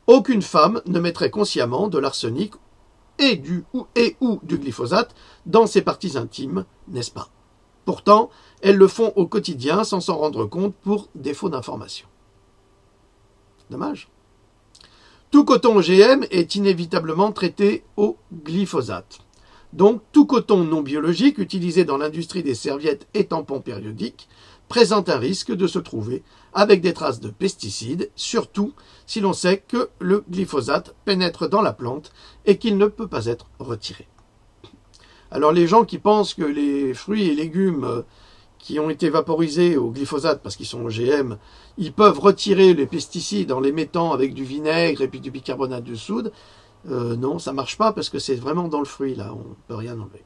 Aucune femme ne mettrait consciemment de l'arsenic ou du glyphosate dans ses parties intimes, n'est-ce pas? Pourtant, elles le font au quotidien sans s'en rendre compte pour défaut d'information. Dommage. Tout coton OGM est inévitablement traité au glyphosate. Donc, tout coton non biologique utilisé dans l'industrie des serviettes et tampons périodiques présente un risque de se trouver avec des traces de pesticides, surtout si l'on sait que le glyphosate pénètre dans la plante et qu'il ne peut pas être retiré. Alors les gens qui pensent que les fruits et légumes qui ont été vaporisés au glyphosate parce qu'ils sont OGM, ils peuvent retirer les pesticides en les mettant avec du vinaigre et puis du bicarbonate de soude, non, ça marche pas parce que c'est vraiment dans le fruit, là, on ne peut rien enlever.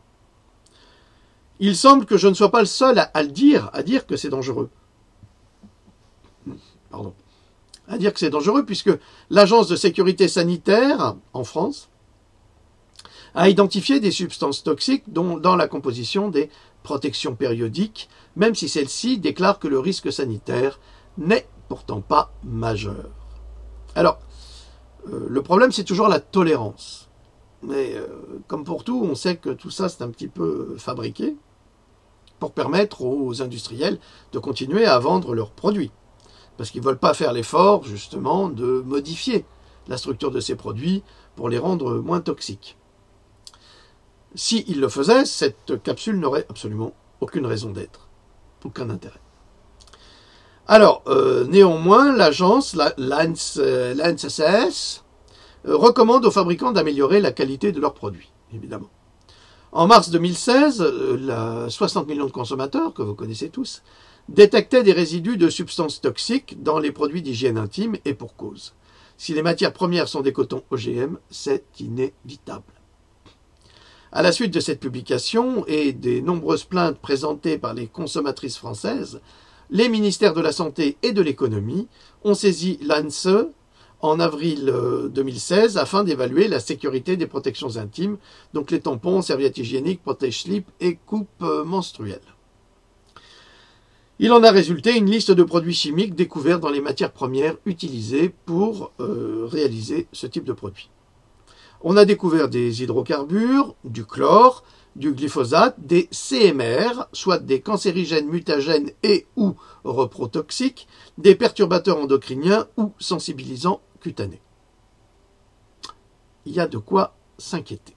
Il semble que je ne sois pas le seul à dire que c'est dangereux. Pardon. À dire que c'est dangereux, puisque l'Agence de sécurité sanitaire, en France, a identifié des substances toxiques dans la composition des protections périodiques, même si celle-ci déclare que le risque sanitaire n'est pourtant pas majeur. Alors, le problème, c'est toujours la tolérance. Mais comme pour tout, on sait que tout ça, c'est un petit peu fabriqué pour permettre aux industriels de continuer à vendre leurs produits. Parce qu'ils ne veulent pas faire l'effort, justement, de modifier la structure de ces produits pour les rendre moins toxiques. S'ils le faisaient, cette capsule n'aurait absolument aucune raison d'être, aucun intérêt. Alors, néanmoins, l'agence, l'ANSES, recommande aux fabricants d'améliorer la qualité de leurs produits, évidemment. En mars 2016, 60 millions de consommateurs, que vous connaissez tous, détectaient des résidus de substances toxiques dans les produits d'hygiène intime et pour cause. Si les matières premières sont des cotons OGM, c'est inévitable. À la suite de cette publication et des nombreuses plaintes présentées par les consommatrices françaises, les ministères de la Santé et de l'Économie ont saisi l'ANSE en avril 2016 afin d'évaluer la sécurité des protections intimes, donc les tampons, serviettes hygiéniques, protège-slip et coupes menstruelles. Il en a résulté une liste de produits chimiques découverts dans les matières premières utilisées pour réaliser ce type de produit. On a découvert des hydrocarbures, du chlore, du glyphosate, des CMR, soit des cancérigènes, mutagènes et ou reprotoxiques, des perturbateurs endocriniens ou sensibilisants cutanés. Il y a de quoi s'inquiéter.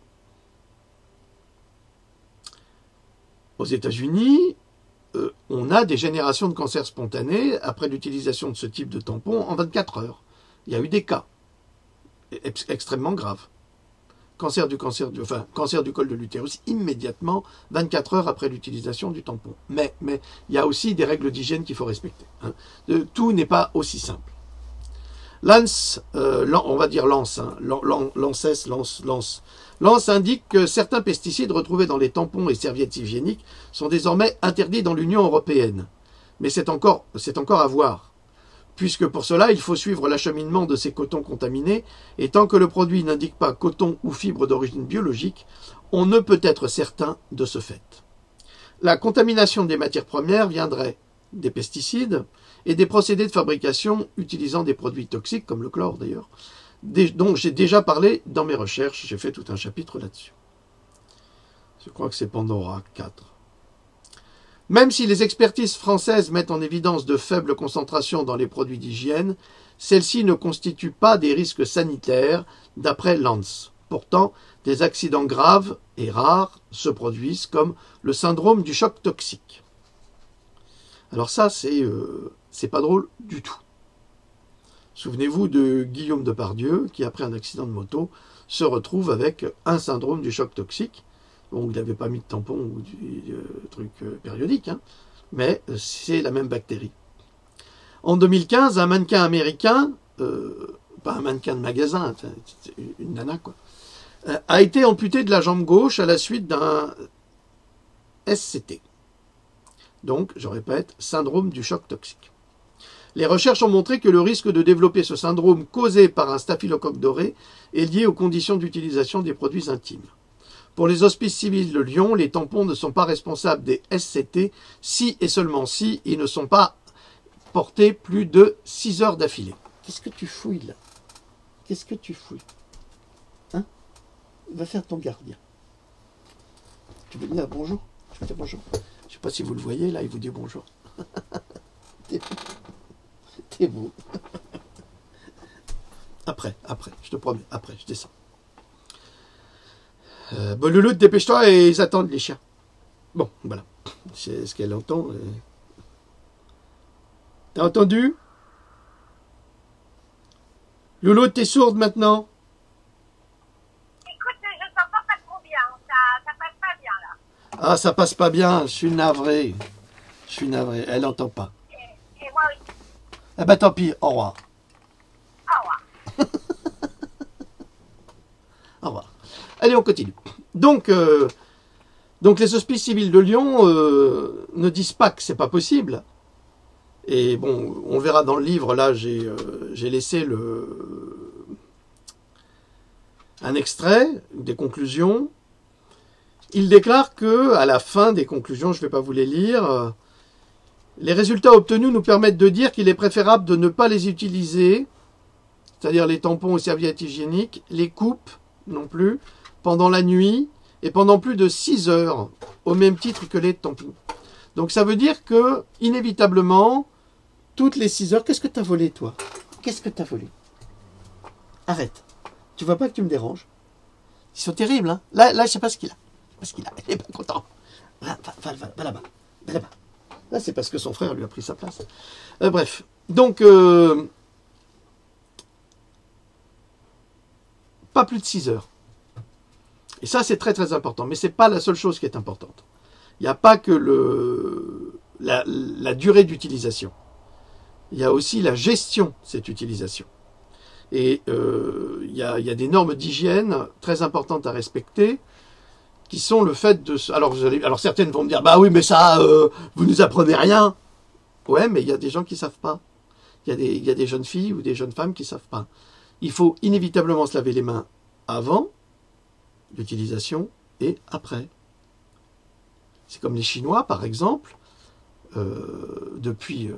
Aux États-Unis, on a des générations de cancers spontanés après l'utilisation de ce type de tampon en 24 heures. Il y a eu des cas extrêmement graves. Cancer du col de l'utérus immédiatement, 24 heures après l'utilisation du tampon. Mais il y a aussi des règles d'hygiène qu'il faut respecter. Hein. Tout n'est pas aussi simple. L'ANSES indique que certains pesticides retrouvés dans les tampons et serviettes hygiéniques sont désormais interdits dans l'Union européenne. Mais c'est encore à voir, puisque pour cela, il faut suivre l'acheminement de ces cotons contaminés, et tant que le produit n'indique pas coton ou fibre d'origine biologique, on ne peut être certain de ce fait. La contamination des matières premières viendrait des pesticides et des procédés de fabrication utilisant des produits toxiques, comme le chlore d'ailleurs, dont j'ai déjà parlé dans mes recherches, j'ai fait tout un chapitre là-dessus. Je crois que c'est Pandora 4. Même si les expertises françaises mettent en évidence de faibles concentrations dans les produits d'hygiène, celles-ci ne constituent pas des risques sanitaires, d'après l'ANSES. Pourtant, des accidents graves et rares se produisent, comme le syndrome du choc toxique. Alors ça, c'est pas drôle du tout. Souvenez-vous de Guillaume Depardieu, qui après un accident de moto, se retrouve avec un syndrome du choc toxique, Bon, il n'avait pas mis de tampon ou du truc périodique, hein, mais c'est la même bactérie. En 2015, un mannequin américain, pas un mannequin de magasin, une nana quoi, a été amputé de la jambe gauche à la suite d'un SCT. Donc, je répète, syndrome du choc toxique. Les recherches ont montré que le risque de développer ce syndrome causé par un staphylocoque doré est lié aux conditions d'utilisation des produits intimes. Pour les hospices civils de Lyon, les tampons ne sont pas responsables des SCT si et seulement si ils ne sont pas portés plus de 6 heures d'affilée. Qu'est-ce que tu fouilles là? Qu'est-ce que tu fouilles? Hein? Va faire ton gardien. Tu veux dire bonjour? Je vais dire bonjour. Je ne sais pas si vous le voyez, là, il vous dit bonjour. T'es beau. Après, je te promets, après, je descends. Bon, Louloute, dépêche-toi et ils attendent les chiens. Bon, voilà. C'est ce qu'elle entend. T'as entendu? Louloute, t'es sourde maintenant? Écoute, je t'entends pas trop bien. Ça passe pas bien, là. Ah, ça passe pas bien, je suis navré. Elle n'entend pas. Et moi aussi. Eh ben tant pis, au revoir. Au revoir. Au revoir. Allez, on continue. Donc les hospices civils de Lyon ne disent pas que c'est pas possible. Et bon, on verra dans le livre, là, j'ai laissé un extrait des conclusions. Il déclare que, à la fin des conclusions, je ne vais pas vous les lire, les résultats obtenus nous permettent de dire qu'il est préférable de ne pas les utiliser, c'est-à-dire les tampons et serviettes hygiéniques, les coupes non plus, pendant la nuit et pendant plus de 6 heures, au même titre que les tampons. Donc ça veut dire que, inévitablement, toutes les 6 heures... Qu'est-ce que tu as volé, toi? Qu'est-ce que tu as volé? Arrête. Tu vois pas que tu me déranges? Ils sont terribles, hein? Là, je sais pas ce qu'il a. Il est pas content. Va là-bas. Va là-bas. Là, c'est parce que son frère lui a pris sa place. Bref. Donc, pas plus de 6 heures. Et ça, c'est très très important. Mais c'est pas la seule chose qui est importante. Il n'y a pas que la durée d'utilisation. Il y a aussi la gestion de cette utilisation. Et il y a des normes d'hygiène très importantes à respecter, qui sont le fait de... Alors certaines vont me dire, bah oui, mais ça, vous nous apprenez rien. Ouais, mais il y a des gens qui savent pas. Il y a des jeunes filles ou des jeunes femmes qui savent pas. Il faut inévitablement se laver les mains avant l'utilisation et après. C'est comme les Chinois, par exemple, depuis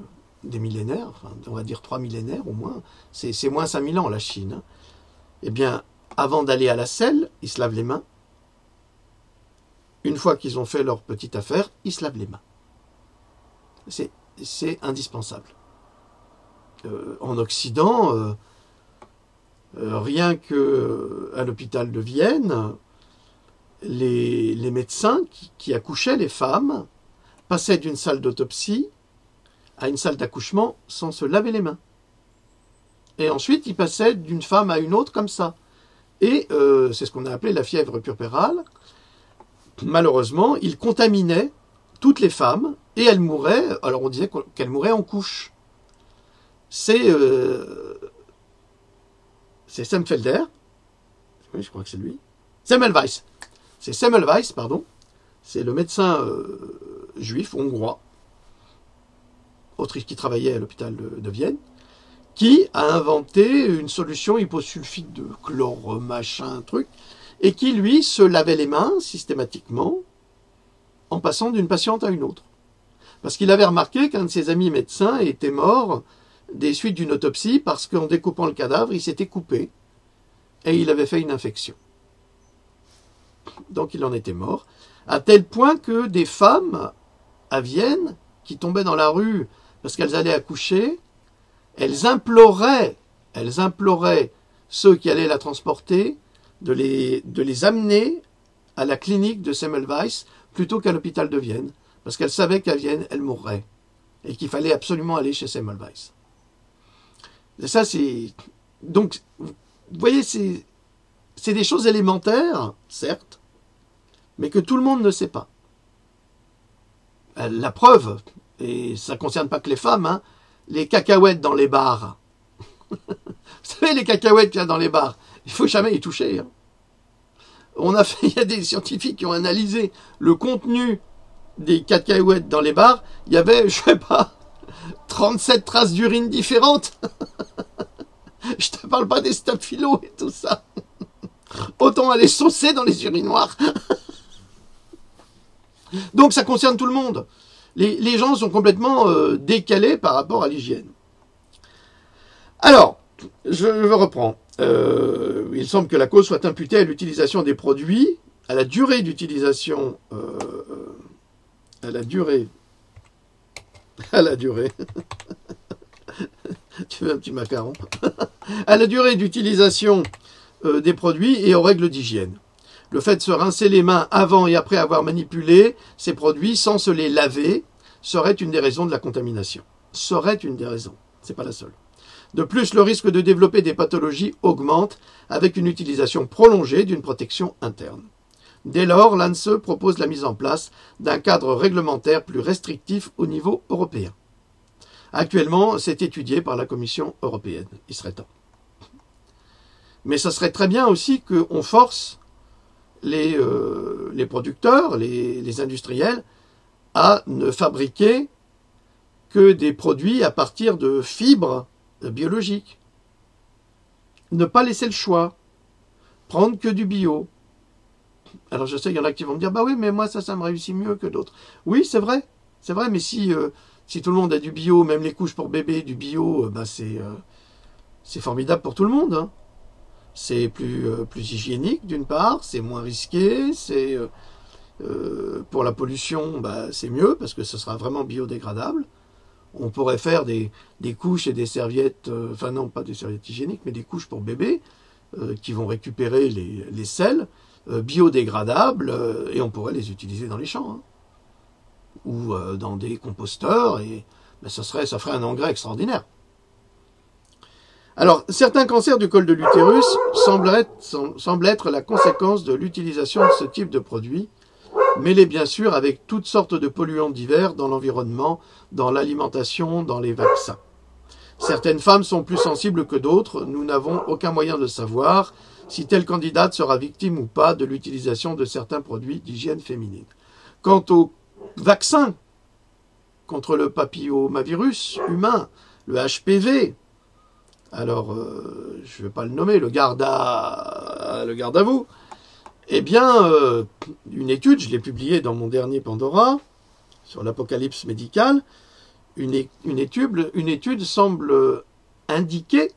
des millénaires, enfin, on va dire 3 millénaires au moins, c'est moins 5000 ans la Chine. Hein. Eh bien, avant d'aller à la selle, ils se lavent les mains. Une fois qu'ils ont fait leur petite affaire, ils se lavent les mains. C'est indispensable. En Occident, rien qu'à l'hôpital de Vienne, les médecins qui accouchaient les femmes passaient d'une salle d'autopsie à une salle d'accouchement sans se laver les mains. Et ensuite, ils passaient d'une femme à une autre comme ça. Et c'est ce qu'on a appelé la fièvre puerpérale. Malheureusement, ils contaminaient toutes les femmes et elles mouraient. Alors on disait qu'elles mouraient en couche. C'est Semmelfelder. Oui, je crois que c'est lui. Semmelweis. C'est Semmelweis, pardon. C'est le médecin juif hongrois, qui travaillait à l'hôpital de Vienne, qui a inventé une solution hyposulfite de chlore, machin, truc, et qui, lui, se lavait les mains systématiquement en passant d'une patiente à une autre. Parce qu'il avait remarqué qu'un de ses amis médecins était mort des suites d'une autopsie parce qu'en découpant le cadavre, il s'était coupé et il avait fait une infection. Donc il en était mort, à tel point que des femmes à Vienne, qui tombaient dans la rue parce qu'elles allaient accoucher, elles imploraient ceux qui allaient la transporter de les amener à la clinique de Semmelweis plutôt qu'à l'hôpital de Vienne, parce qu'elles savaient qu'à Vienne, elles mourraient, et qu'il fallait absolument aller chez Semmelweis. Et ça, c'est... Donc, vous voyez, c'est des choses élémentaires, certes, mais que tout le monde ne sait pas. La preuve, et ça ne concerne pas que les femmes, hein, les cacahuètes dans les bars. Vous savez, les cacahuètes qu'il y a dans les bars, il ne faut jamais y toucher. Hein. Il y a des scientifiques qui ont analysé le contenu des cacahuètes dans les bars. Il y avait, je sais pas, 37 traces d'urine différentes. Je te parle pas des staphylos et tout ça. Autant aller saucer dans les urinoirs. Donc ça concerne tout le monde. Les gens sont complètement décalés par rapport à l'hygiène. Alors, je reprends. Il semble que la cause soit imputée à l'utilisation des produits, à la durée d'utilisation, à la durée. Tu veux un petit macaron? À la durée d'utilisation des produits et aux règles d'hygiène. Le fait de se rincer les mains avant et après avoir manipulé ces produits sans se les laver serait une des raisons de la contamination. Serait une des raisons, c'est pas la seule. De plus, le risque de développer des pathologies augmente avec une utilisation prolongée d'une protection interne. Dès lors, l'ANSE propose la mise en place d'un cadre réglementaire plus restrictif au niveau européen. Actuellement, c'est étudié par la Commission européenne. Il serait temps. Mais ça serait très bien aussi qu'on force les producteurs, les industriels, à ne fabriquer que des produits à partir de fibres biologiques. Ne pas laisser le choix. Prendre que du bio. Alors je sais, il y en a qui vont me dire, bah oui, mais moi ça me réussit mieux que d'autres. Oui, c'est vrai, mais si tout le monde a du bio, même les couches pour bébé, du bio, c'est formidable pour tout le monde. Hein. C'est plus hygiénique d'une part, c'est moins risqué, c'est pour la pollution, c'est mieux parce que ce sera vraiment biodégradable. On pourrait faire des couches et des serviettes, enfin non, pas des serviettes hygiéniques, mais des couches pour bébé qui vont récupérer les sels biodégradables et on pourrait les utiliser dans les champs hein, ou dans des composteurs et ça ferait un engrais extraordinaire. Alors, certains cancers du col de l'utérus semblent être la conséquence de l'utilisation de ce type de produit, mêlés bien sûr avec toutes sortes de polluants divers dans l'environnement, dans l'alimentation, dans les vaccins. Certaines femmes sont plus sensibles que d'autres, nous n'avons aucun moyen de savoir si telle candidate sera victime ou pas de l'utilisation de certains produits d'hygiène féminine. Quant au vaccin contre le papillomavirus humain, le HPV, alors je ne vais pas le nommer, le garde à vous, eh bien, une étude, je l'ai publiée dans mon dernier Pandora, sur l'apocalypse médicale, une étude semble indiquer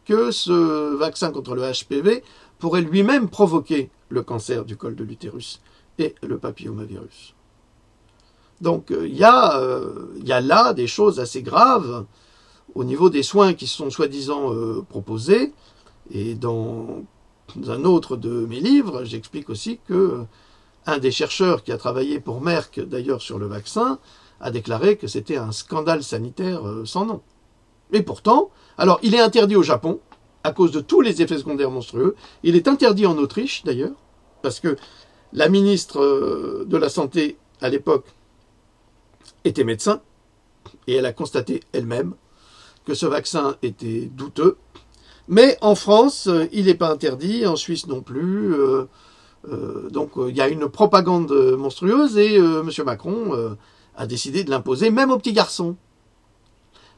que ce vaccin contre le HPV pourrait lui-même provoquer le cancer du col de l'utérus et le papillomavirus. Donc il y a là des choses assez graves au niveau des soins qui sont soi-disant proposés. Et dans un autre de mes livres, j'explique aussi que un des chercheurs qui a travaillé pour Merck, d'ailleurs sur le vaccin, a déclaré que c'était un scandale sanitaire sans nom. Et pourtant, alors il est interdit au Japon, à cause de tous les effets secondaires monstrueux. Il est interdit en Autriche, d'ailleurs, parce que la ministre de la Santé, à l'époque, était médecin, et elle a constaté elle-même que ce vaccin était douteux. Mais en France, il n'est pas interdit, en Suisse non plus. Donc il y a une propagande monstrueuse et M. Macron a décidé de l'imposer, même aux petits garçons.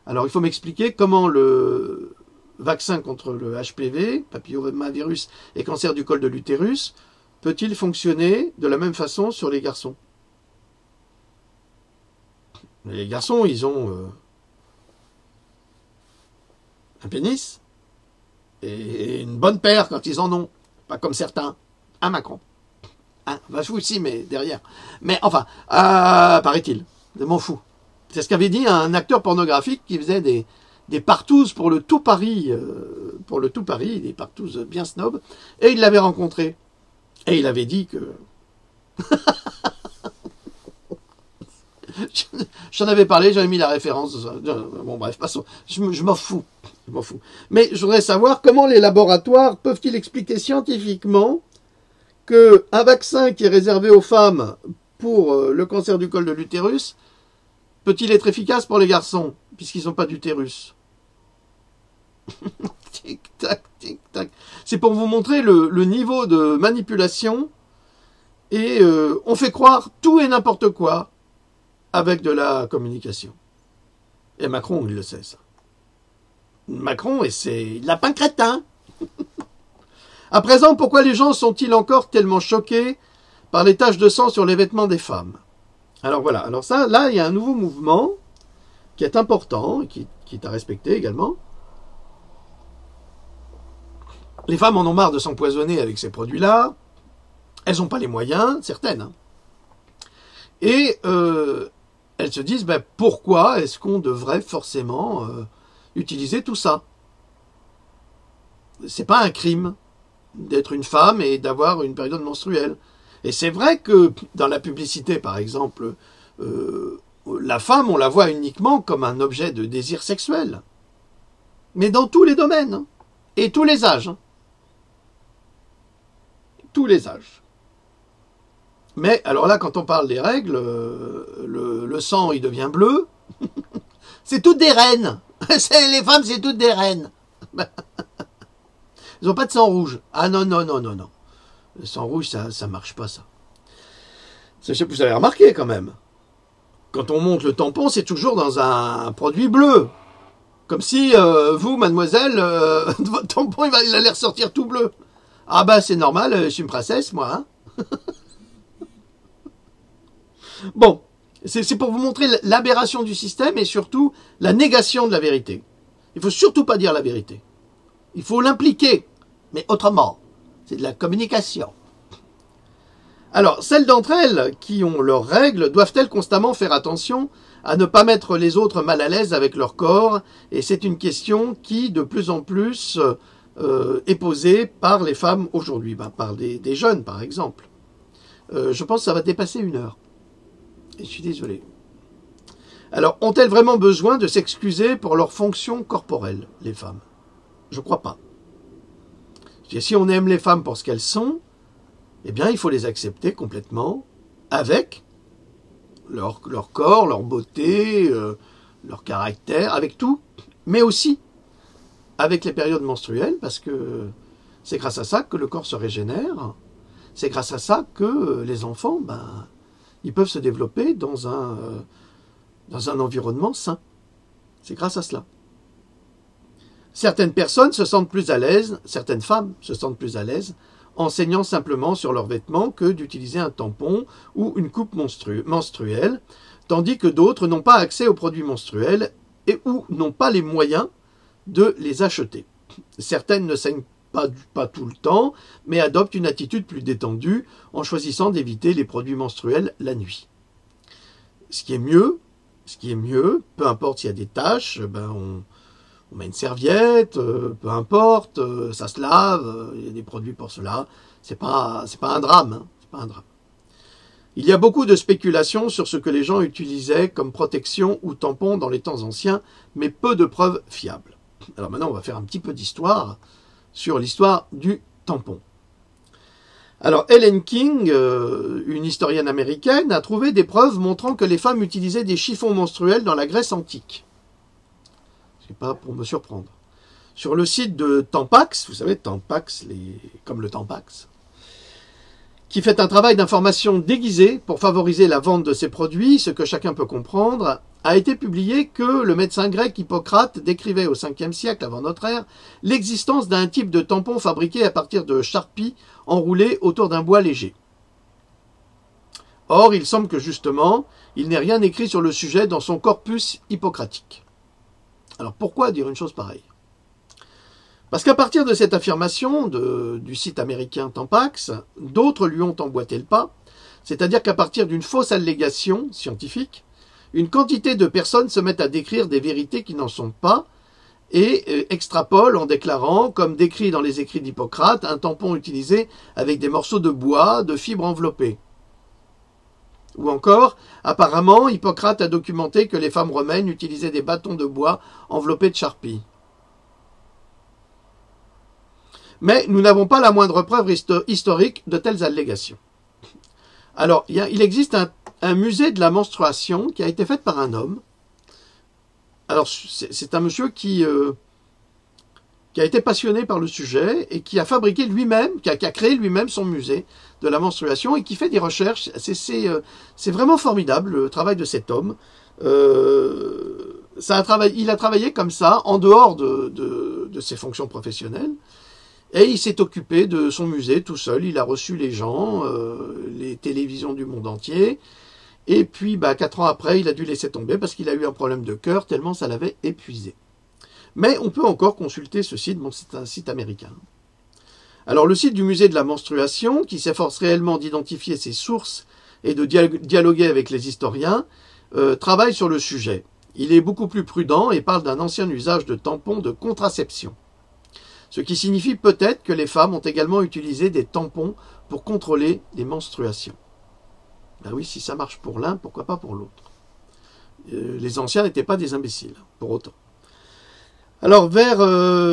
Alors il faut m'expliquer comment le vaccin contre le HPV, papillomavirus et cancer du col de l'utérus, peut-il fonctionner de la même façon sur les garçons? Les garçons, ils ont un pénis et une bonne paire quand ils en ont, pas comme certains. Un Macron. Vous aussi, mais derrière. Mais enfin, paraît-il, je m'en fous. C'est ce qu'avait dit un acteur pornographique qui faisait des partouzes pour le tout Paris, des partouzes bien snobs, et il l'avait rencontré. Et il avait dit que... J'en avais parlé, j'avais mis la référence. Bon bref, passons. Je m'en fous. Mais je voudrais savoir comment les laboratoires peuvent-ils expliquer scientifiquement qu'un vaccin qui est réservé aux femmes pour le cancer du col de l'utérus peut-il être efficace pour les garçons, puisqu'ils n'ont pas d'utérus? Tic-tac, tic-tac. C'est pour vous montrer le niveau de manipulation, et on fait croire tout et n'importe quoi avec de la communication. Et Macron, il le sait, ça. Macron, et c'est lapin crétin. À présent, pourquoi les gens sont-ils encore tellement choqués par les taches de sang sur les vêtements des femmes? Alors voilà, alors ça, là, il y a un nouveau mouvement qui est important, et qui est à respecter également. Les femmes en ont marre de s'empoisonner avec ces produits-là. Elles n'ont pas les moyens, certaines. Hein. Et elles se disent, ben, pourquoi est-ce qu'on devrait forcément utiliser tout ça? C'est pas un crime d'être une femme et d'avoir une période menstruelle. Et c'est vrai que dans la publicité, par exemple, la femme, on la voit uniquement comme un objet de désir sexuel. Mais dans tous les domaines. Hein. Et tous les âges. Hein. Tous les âges. Mais alors là, quand on parle des règles, le sang, il devient bleu. C'est toutes des reines. Les femmes, c'est toutes des reines. Ils n'ont pas de sang rouge. Ah non, non, non, non, non. Le sang rouge, ça marche pas, ça. Je sais pas si vous avez remarqué, quand même. Quand on monte le tampon, c'est toujours dans un produit bleu. Comme si, vous, mademoiselle, votre tampon, il allait ressortir tout bleu. Ah bah, c'est normal, je suis une princesse, moi, hein. Bon, c'est pour vous montrer l'aberration du système et surtout la négation de la vérité. Il ne faut surtout pas dire la vérité. Il faut l'impliquer, mais autrement. C'est de la communication. Alors, celles d'entre elles qui ont leurs règles doivent-elles constamment faire attention à ne pas mettre les autres mal à l'aise avec leur corps? Et c'est une question qui, de plus en plus, est posée par les femmes aujourd'hui, par des jeunes, par exemple. Je pense que ça va dépasser 1 heure. Et je suis désolé. Alors, ont-elles vraiment besoin de s'excuser pour leurs fonctions corporelles, les femmes? Je crois pas. Si on aime les femmes pour ce qu'elles sont, eh bien, il faut les accepter complètement avec leur corps, leur beauté, leur caractère, avec tout, mais aussi avec les périodes menstruelles, parce que c'est grâce à ça que le corps se régénère, c'est grâce à ça que les enfants, ils peuvent se développer dans un environnement sain. C'est grâce à cela. Certaines personnes se sentent plus à l'aise, certaines femmes se sentent plus à l'aise en saignant simplement sur leurs vêtements que d'utiliser un tampon ou une coupe menstruelle, tandis que d'autres n'ont pas accès aux produits menstruels et ou n'ont pas les moyens de les acheter. Certaines ne saignent pas tout le temps, mais adoptent une attitude plus détendue en choisissant d'éviter les produits menstruels la nuit. Ce qui est mieux, peu importe s'il y a des taches, on met une serviette, peu importe, ça se lave, il y a des produits pour cela. C'est pas un drame, hein, c'est pas un drame. Il y a beaucoup de spéculations sur ce que les gens utilisaient comme protection ou tampon dans les temps anciens, mais peu de preuves fiables. Alors maintenant, on va faire un petit peu d'histoire sur l'histoire du tampon. Alors, Helen King, une historienne américaine, a trouvé des preuves montrant que les femmes utilisaient des chiffons menstruels dans la Grèce antique. C'est pas pour me surprendre. Sur le site de Tampax, vous savez, Tampax, comme le Tampax, qui fait un travail d'information déguisé pour favoriser la vente de ces produits, ce que chacun peut comprendre, a été publié que le médecin grec Hippocrate décrivait au 5e siècle avant notre ère l'existence d'un type de tampon fabriqué à partir de charpie enroulée autour d'un bois léger. Or, il semble que justement, il n'est rien écrit sur le sujet dans son corpus hippocratique. Alors pourquoi dire une chose pareille? Parce qu'à partir de cette affirmation du site américain Tampax, d'autres lui ont emboîté le pas, c'est-à-dire qu'à partir d'une fausse allégation scientifique, une quantité de personnes se mettent à décrire des vérités qui n'en sont pas et extrapolent en déclarant, comme décrit dans les écrits d'Hippocrate, un tampon utilisé avec des morceaux de bois, de fibres enveloppées. Ou encore, apparemment, Hippocrate a documenté que les femmes romaines utilisaient des bâtons de bois enveloppés de charpie. Mais nous n'avons pas la moindre preuve historique de telles allégations. Alors, il existe un musée de la menstruation qui a été fait par un homme. Alors, c'est un monsieur qui a été passionné par le sujet et qui a fabriqué lui-même, qui a créé lui-même son musée de la menstruation et qui fait des recherches. C'est vraiment formidable le travail de cet homme. Il a travaillé comme ça, en dehors de ses fonctions professionnelles. Et il s'est occupé de son musée tout seul. Il a reçu les gens, les télévisions du monde entier. Et puis, 4 ans après, il a dû laisser tomber parce qu'il a eu un problème de cœur tellement ça l'avait épuisé. Mais on peut encore consulter ce site, bon, c'est un site américain. Alors le site du musée de la menstruation, qui s'efforce réellement d'identifier ses sources et de dialoguer avec les historiens, travaille sur le sujet. Il est beaucoup plus prudent et parle d'un ancien usage de tampons de contraception. Ce qui signifie peut-être que les femmes ont également utilisé des tampons pour contrôler les menstruations. Ben oui, si ça marche pour l'un, pourquoi pas pour l'autre. Les anciens n'étaient pas des imbéciles, pour autant. Alors, vers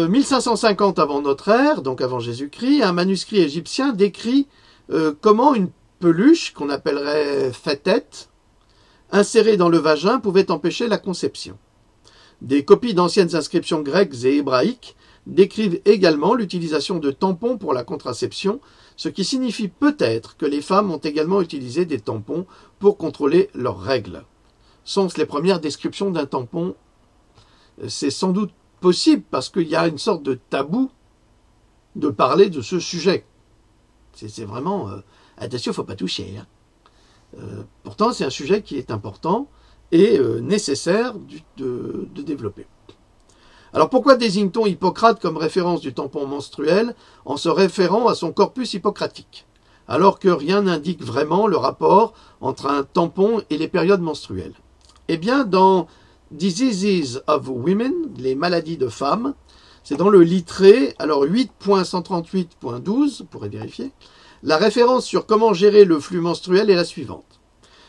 1550 avant notre ère, donc avant Jésus-Christ, un manuscrit égyptien décrit comment une peluche, qu'on appellerait fétette, insérée dans le vagin, pouvait empêcher la conception. Des copies d'anciennes inscriptions grecques et hébraïques décrivent également l'utilisation de tampons pour la contraception, ce qui signifie peut-être que les femmes ont également utilisé des tampons pour contrôler leurs règles. Sont-ce les premières descriptions d'un tampon? C'est sans doute possible parce qu'il y a une sorte de tabou de parler de ce sujet. C'est vraiment... attention, il ne faut pas toucher. Pourtant, c'est un sujet qui est important et nécessaire de développer. Alors pourquoi désigne-t-on Hippocrate comme référence du tampon menstruel en se référant à son corpus hippocratique, alors que rien n'indique vraiment le rapport entre un tampon et les périodes menstruelles? Eh bien, dans Diseases of Women, les maladies de femmes, c'est dans le littré, alors 8.138.12, vous pourrez vérifier, la référence sur comment gérer le flux menstruel est la suivante.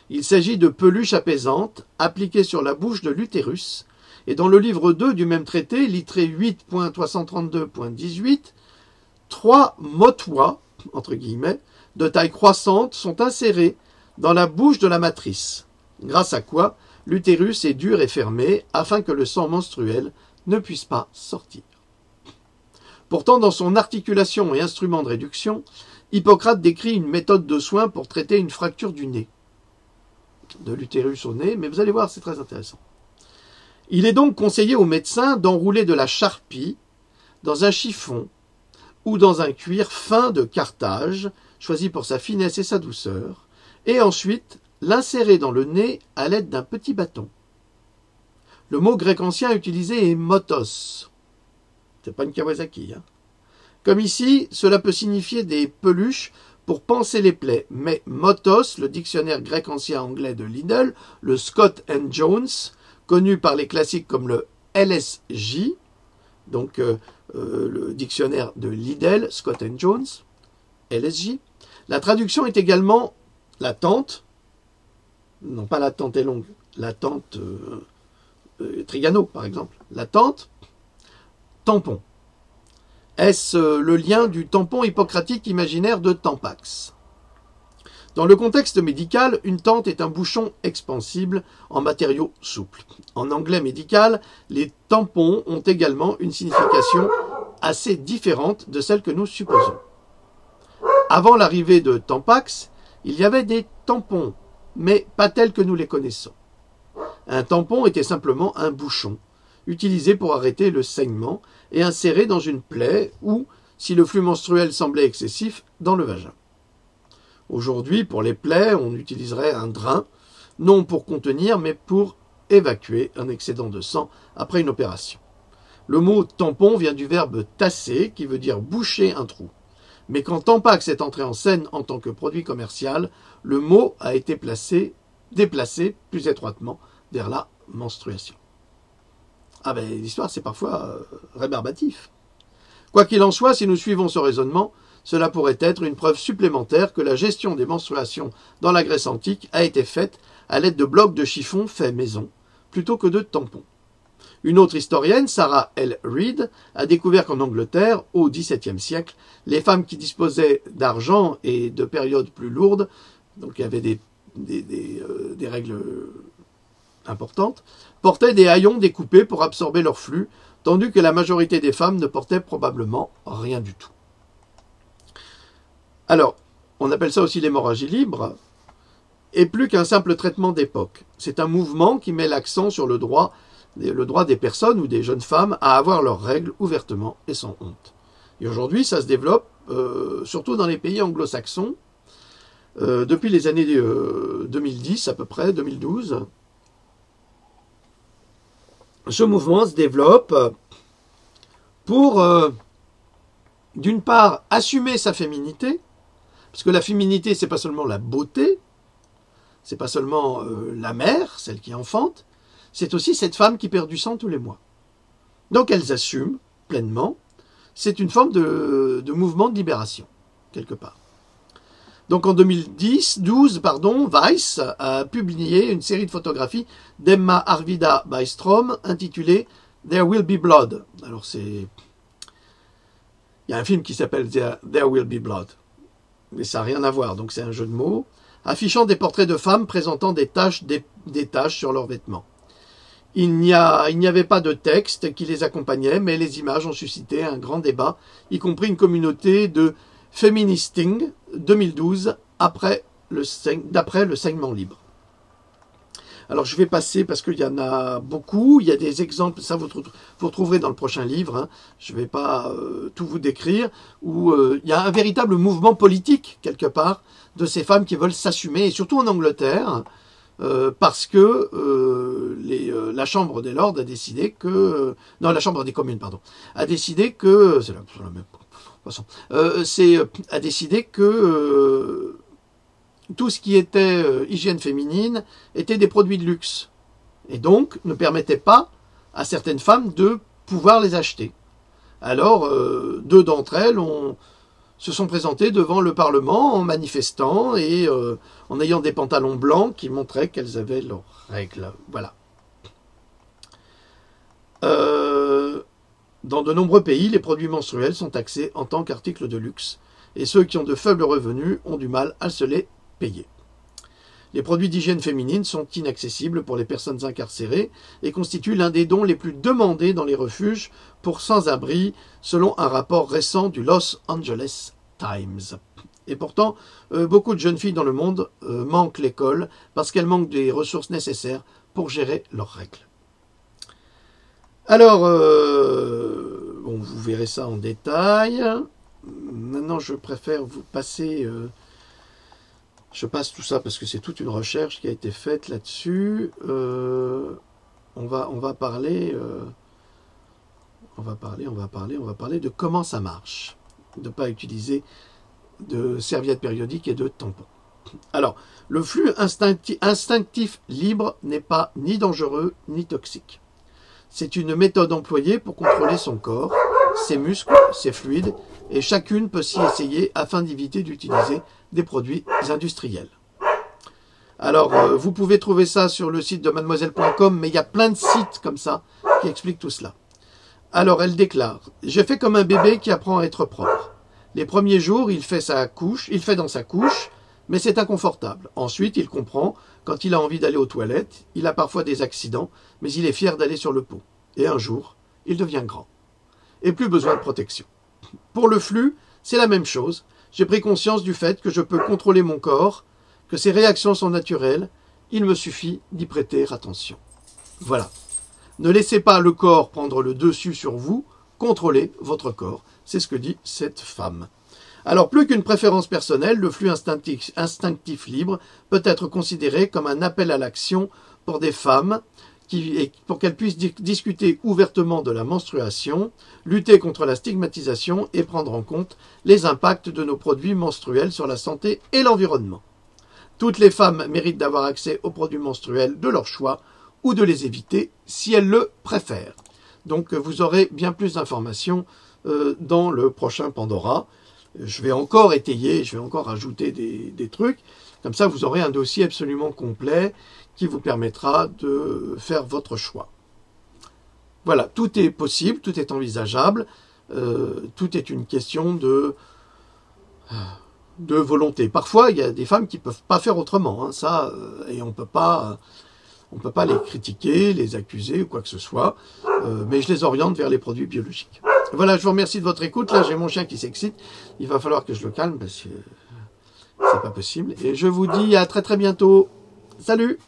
Il s'agit de peluches apaisantes appliquées sur la bouche de l'utérus. Et dans le livre 2 du même traité, littré 8.332.18, 3 motois, entre guillemets, de taille croissante sont insérés dans la bouche de la matrice, grâce à quoi l'utérus est dur et fermé afin que le sang menstruel ne puisse pas sortir. Pourtant, dans son articulation et instrument de réduction, Hippocrate décrit une méthode de soin pour traiter une fracture du nez, de l'utérus au nez, mais vous allez voir, c'est très intéressant. Il est donc conseillé aux médecins d'enrouler de la charpie dans un chiffon ou dans un cuir fin de Carthage, choisi pour sa finesse et sa douceur, et ensuite l'insérer dans le nez à l'aide d'un petit bâton. Le mot grec ancien utilisé est motos. C'est pas une Kawasaki. Comme ici, cela peut signifier des peluches pour panser les plaies, mais motos, le dictionnaire grec ancien anglais de Liddell, le Scott & Jones, connu par les classiques comme le LSJ, donc le dictionnaire de Liddell, Scott & Jones, LSJ. La traduction est également la tente, non pas la tente est longue, la tente Trigano par exemple, la tente, tampon. Est-ce le lien du tampon hippocratique imaginaire de Tampax? Dans le contexte médical, une tente est un bouchon expansible en matériaux souples. En anglais médical, les tampons ont également une signification assez différente de celle que nous supposons. Avant l'arrivée de Tampax, il y avait des tampons, mais pas tels que nous les connaissons. Un tampon était simplement un bouchon, utilisé pour arrêter le saignement et inséré dans une plaie ou, si le flux menstruel semblait excessif, dans le vagin. Aujourd'hui, pour les plaies, on utiliserait un drain, non pour contenir, mais pour évacuer un excédent de sang après une opération. Le mot tampon vient du verbe tasser, qui veut dire boucher un trou. Mais quand Tampax est entré en scène en tant que produit commercial, le mot a été déplacé plus étroitement vers la menstruation. Ah ben, l'histoire, c'est parfois rébarbatif. Quoi qu'il en soit, si nous suivons ce raisonnement, cela pourrait être une preuve supplémentaire que la gestion des menstruations dans la Grèce antique a été faite à l'aide de blocs de chiffon faits maison, plutôt que de tampons. Une autre historienne, Sarah L. Reed, a découvert qu'en Angleterre, au XVIIe siècle, les femmes qui disposaient d'argent et de périodes plus lourdes, donc il y avait des règles importantes, portaient des haillons découpés pour absorber leur flux, tandis que la majorité des femmes ne portaient probablement rien du tout. Alors, on appelle ça aussi l'hémorragie libre, et plus qu'un simple traitement d'époque. C'est un mouvement qui met l'accent sur le droit des personnes ou des jeunes femmes à avoir leurs règles ouvertement et sans honte. Et aujourd'hui, ça se développe surtout dans les pays anglo-saxons, depuis les années 2010 à peu près, 2012. Ce mouvement se développe pour, d'une part, assumer sa féminité, parce que la féminité, c'est pas seulement la beauté, c'est pas seulement la mère, celle qui enfante, c'est aussi cette femme qui perd du sang tous les mois. Donc elles assument pleinement, c'est une forme de mouvement de libération, quelque part. Donc en 2012, Vice a publié une série de photographies d'Emma Arvida Bystrom intitulée There Will Be Blood. Alors il y a un film qui s'appelle There Will Be Blood, mais ça n'a rien à voir, donc c'est un jeu de mots, affichant des portraits de femmes présentant des taches sur leurs vêtements. Il n'y avait pas de texte qui les accompagnait, mais les images ont suscité un grand débat, y compris une communauté de Feministing 2012 d'après le saignement libre. Alors je vais passer parce qu'il y en a beaucoup, il y a des exemples, ça vous retrouverez dans le prochain livre, hein. Je ne vais pas tout vous décrire, où il y a un véritable mouvement politique quelque part de ces femmes qui veulent s'assumer, et surtout en Angleterre, parce que la Chambre des Lords a décidé que... non, la Chambre des communes, pardon, a décidé que... c'est la même façon. A décidé que tout ce qui était hygiène féminine était des produits de luxe. Et donc, ne permettait pas à certaines femmes de pouvoir les acheter. Alors, deux d'entre elles se sont présentées devant le Parlement en manifestant et en ayant des pantalons blancs qui montraient qu'elles avaient leurs règles. Voilà. Dans de nombreux pays, les produits menstruels sont taxés en tant qu'articles de luxe et ceux qui ont de faibles revenus ont du mal à se les payer. Les produits d'hygiène féminine sont inaccessibles pour les personnes incarcérées et constituent l'un des dons les plus demandés dans les refuges pour sans-abri, selon un rapport récent du Los Angeles Times. Et pourtant, beaucoup de jeunes filles dans le monde manquent l'école parce qu'elles manquent des ressources nécessaires pour gérer leurs règles. Alors, bon, vous verrez ça en détail. Maintenant, je préfère vous passer... je passe tout ça parce que c'est toute une recherche qui a été faite là-dessus. On va parler de comment ça marche. De ne pas utiliser de serviettes périodiques et de tampons. Alors, le flux instinctif libre n'est pas ni dangereux ni toxique. C'est une méthode employée pour contrôler son corps, ses muscles, ses fluides, et chacune peut s'y essayer afin d'éviter d'utiliser des produits industriels. Alors, vous pouvez trouver ça sur le site de mademoiselle.com, mais il y a plein de sites comme ça qui expliquent tout cela. Alors, elle déclare « J'ai fait comme un bébé qui apprend à être propre. Les premiers jours, il fait dans sa couche, mais c'est inconfortable. Ensuite, il comprend, quand il a envie d'aller aux toilettes, il a parfois des accidents, mais il est fier d'aller sur le pot. Et un jour, il devient grand. Et plus besoin de protection. Pour le flux, c'est la même chose. J'ai pris conscience du fait que je peux contrôler mon corps, que ses réactions sont naturelles, il me suffit d'y prêter attention. » Voilà. Ne laissez pas le corps prendre le dessus sur vous, contrôlez votre corps. C'est ce que dit cette femme. Alors, plus qu'une préférence personnelle, le flux instinctif libre peut être considéré comme un appel à l'action pour des femmes pour qu'elles puissent discuter ouvertement de la menstruation, lutter contre la stigmatisation et prendre en compte les impacts de nos produits menstruels sur la santé et l'environnement. Toutes les femmes méritent d'avoir accès aux produits menstruels de leur choix ou de les éviter si elles le préfèrent. Donc vous aurez bien plus d'informations dans le prochain Pandora. Je vais encore étayer, je vais encore ajouter des trucs. Comme ça, vous aurez un dossier absolument complet qui vous permettra de faire votre choix. Voilà, tout est possible, tout est envisageable, tout est une question de volonté. Parfois, il y a des femmes qui peuvent pas faire autrement, hein, ça, et on peut pas les critiquer, les accuser ou quoi que ce soit, mais je les oriente vers les produits biologiques. Voilà, je vous remercie de votre écoute. Là, j'ai mon chien qui s'excite. Il va falloir que je le calme parce que c'est pas possible. Et je vous dis à très très bientôt. Salut!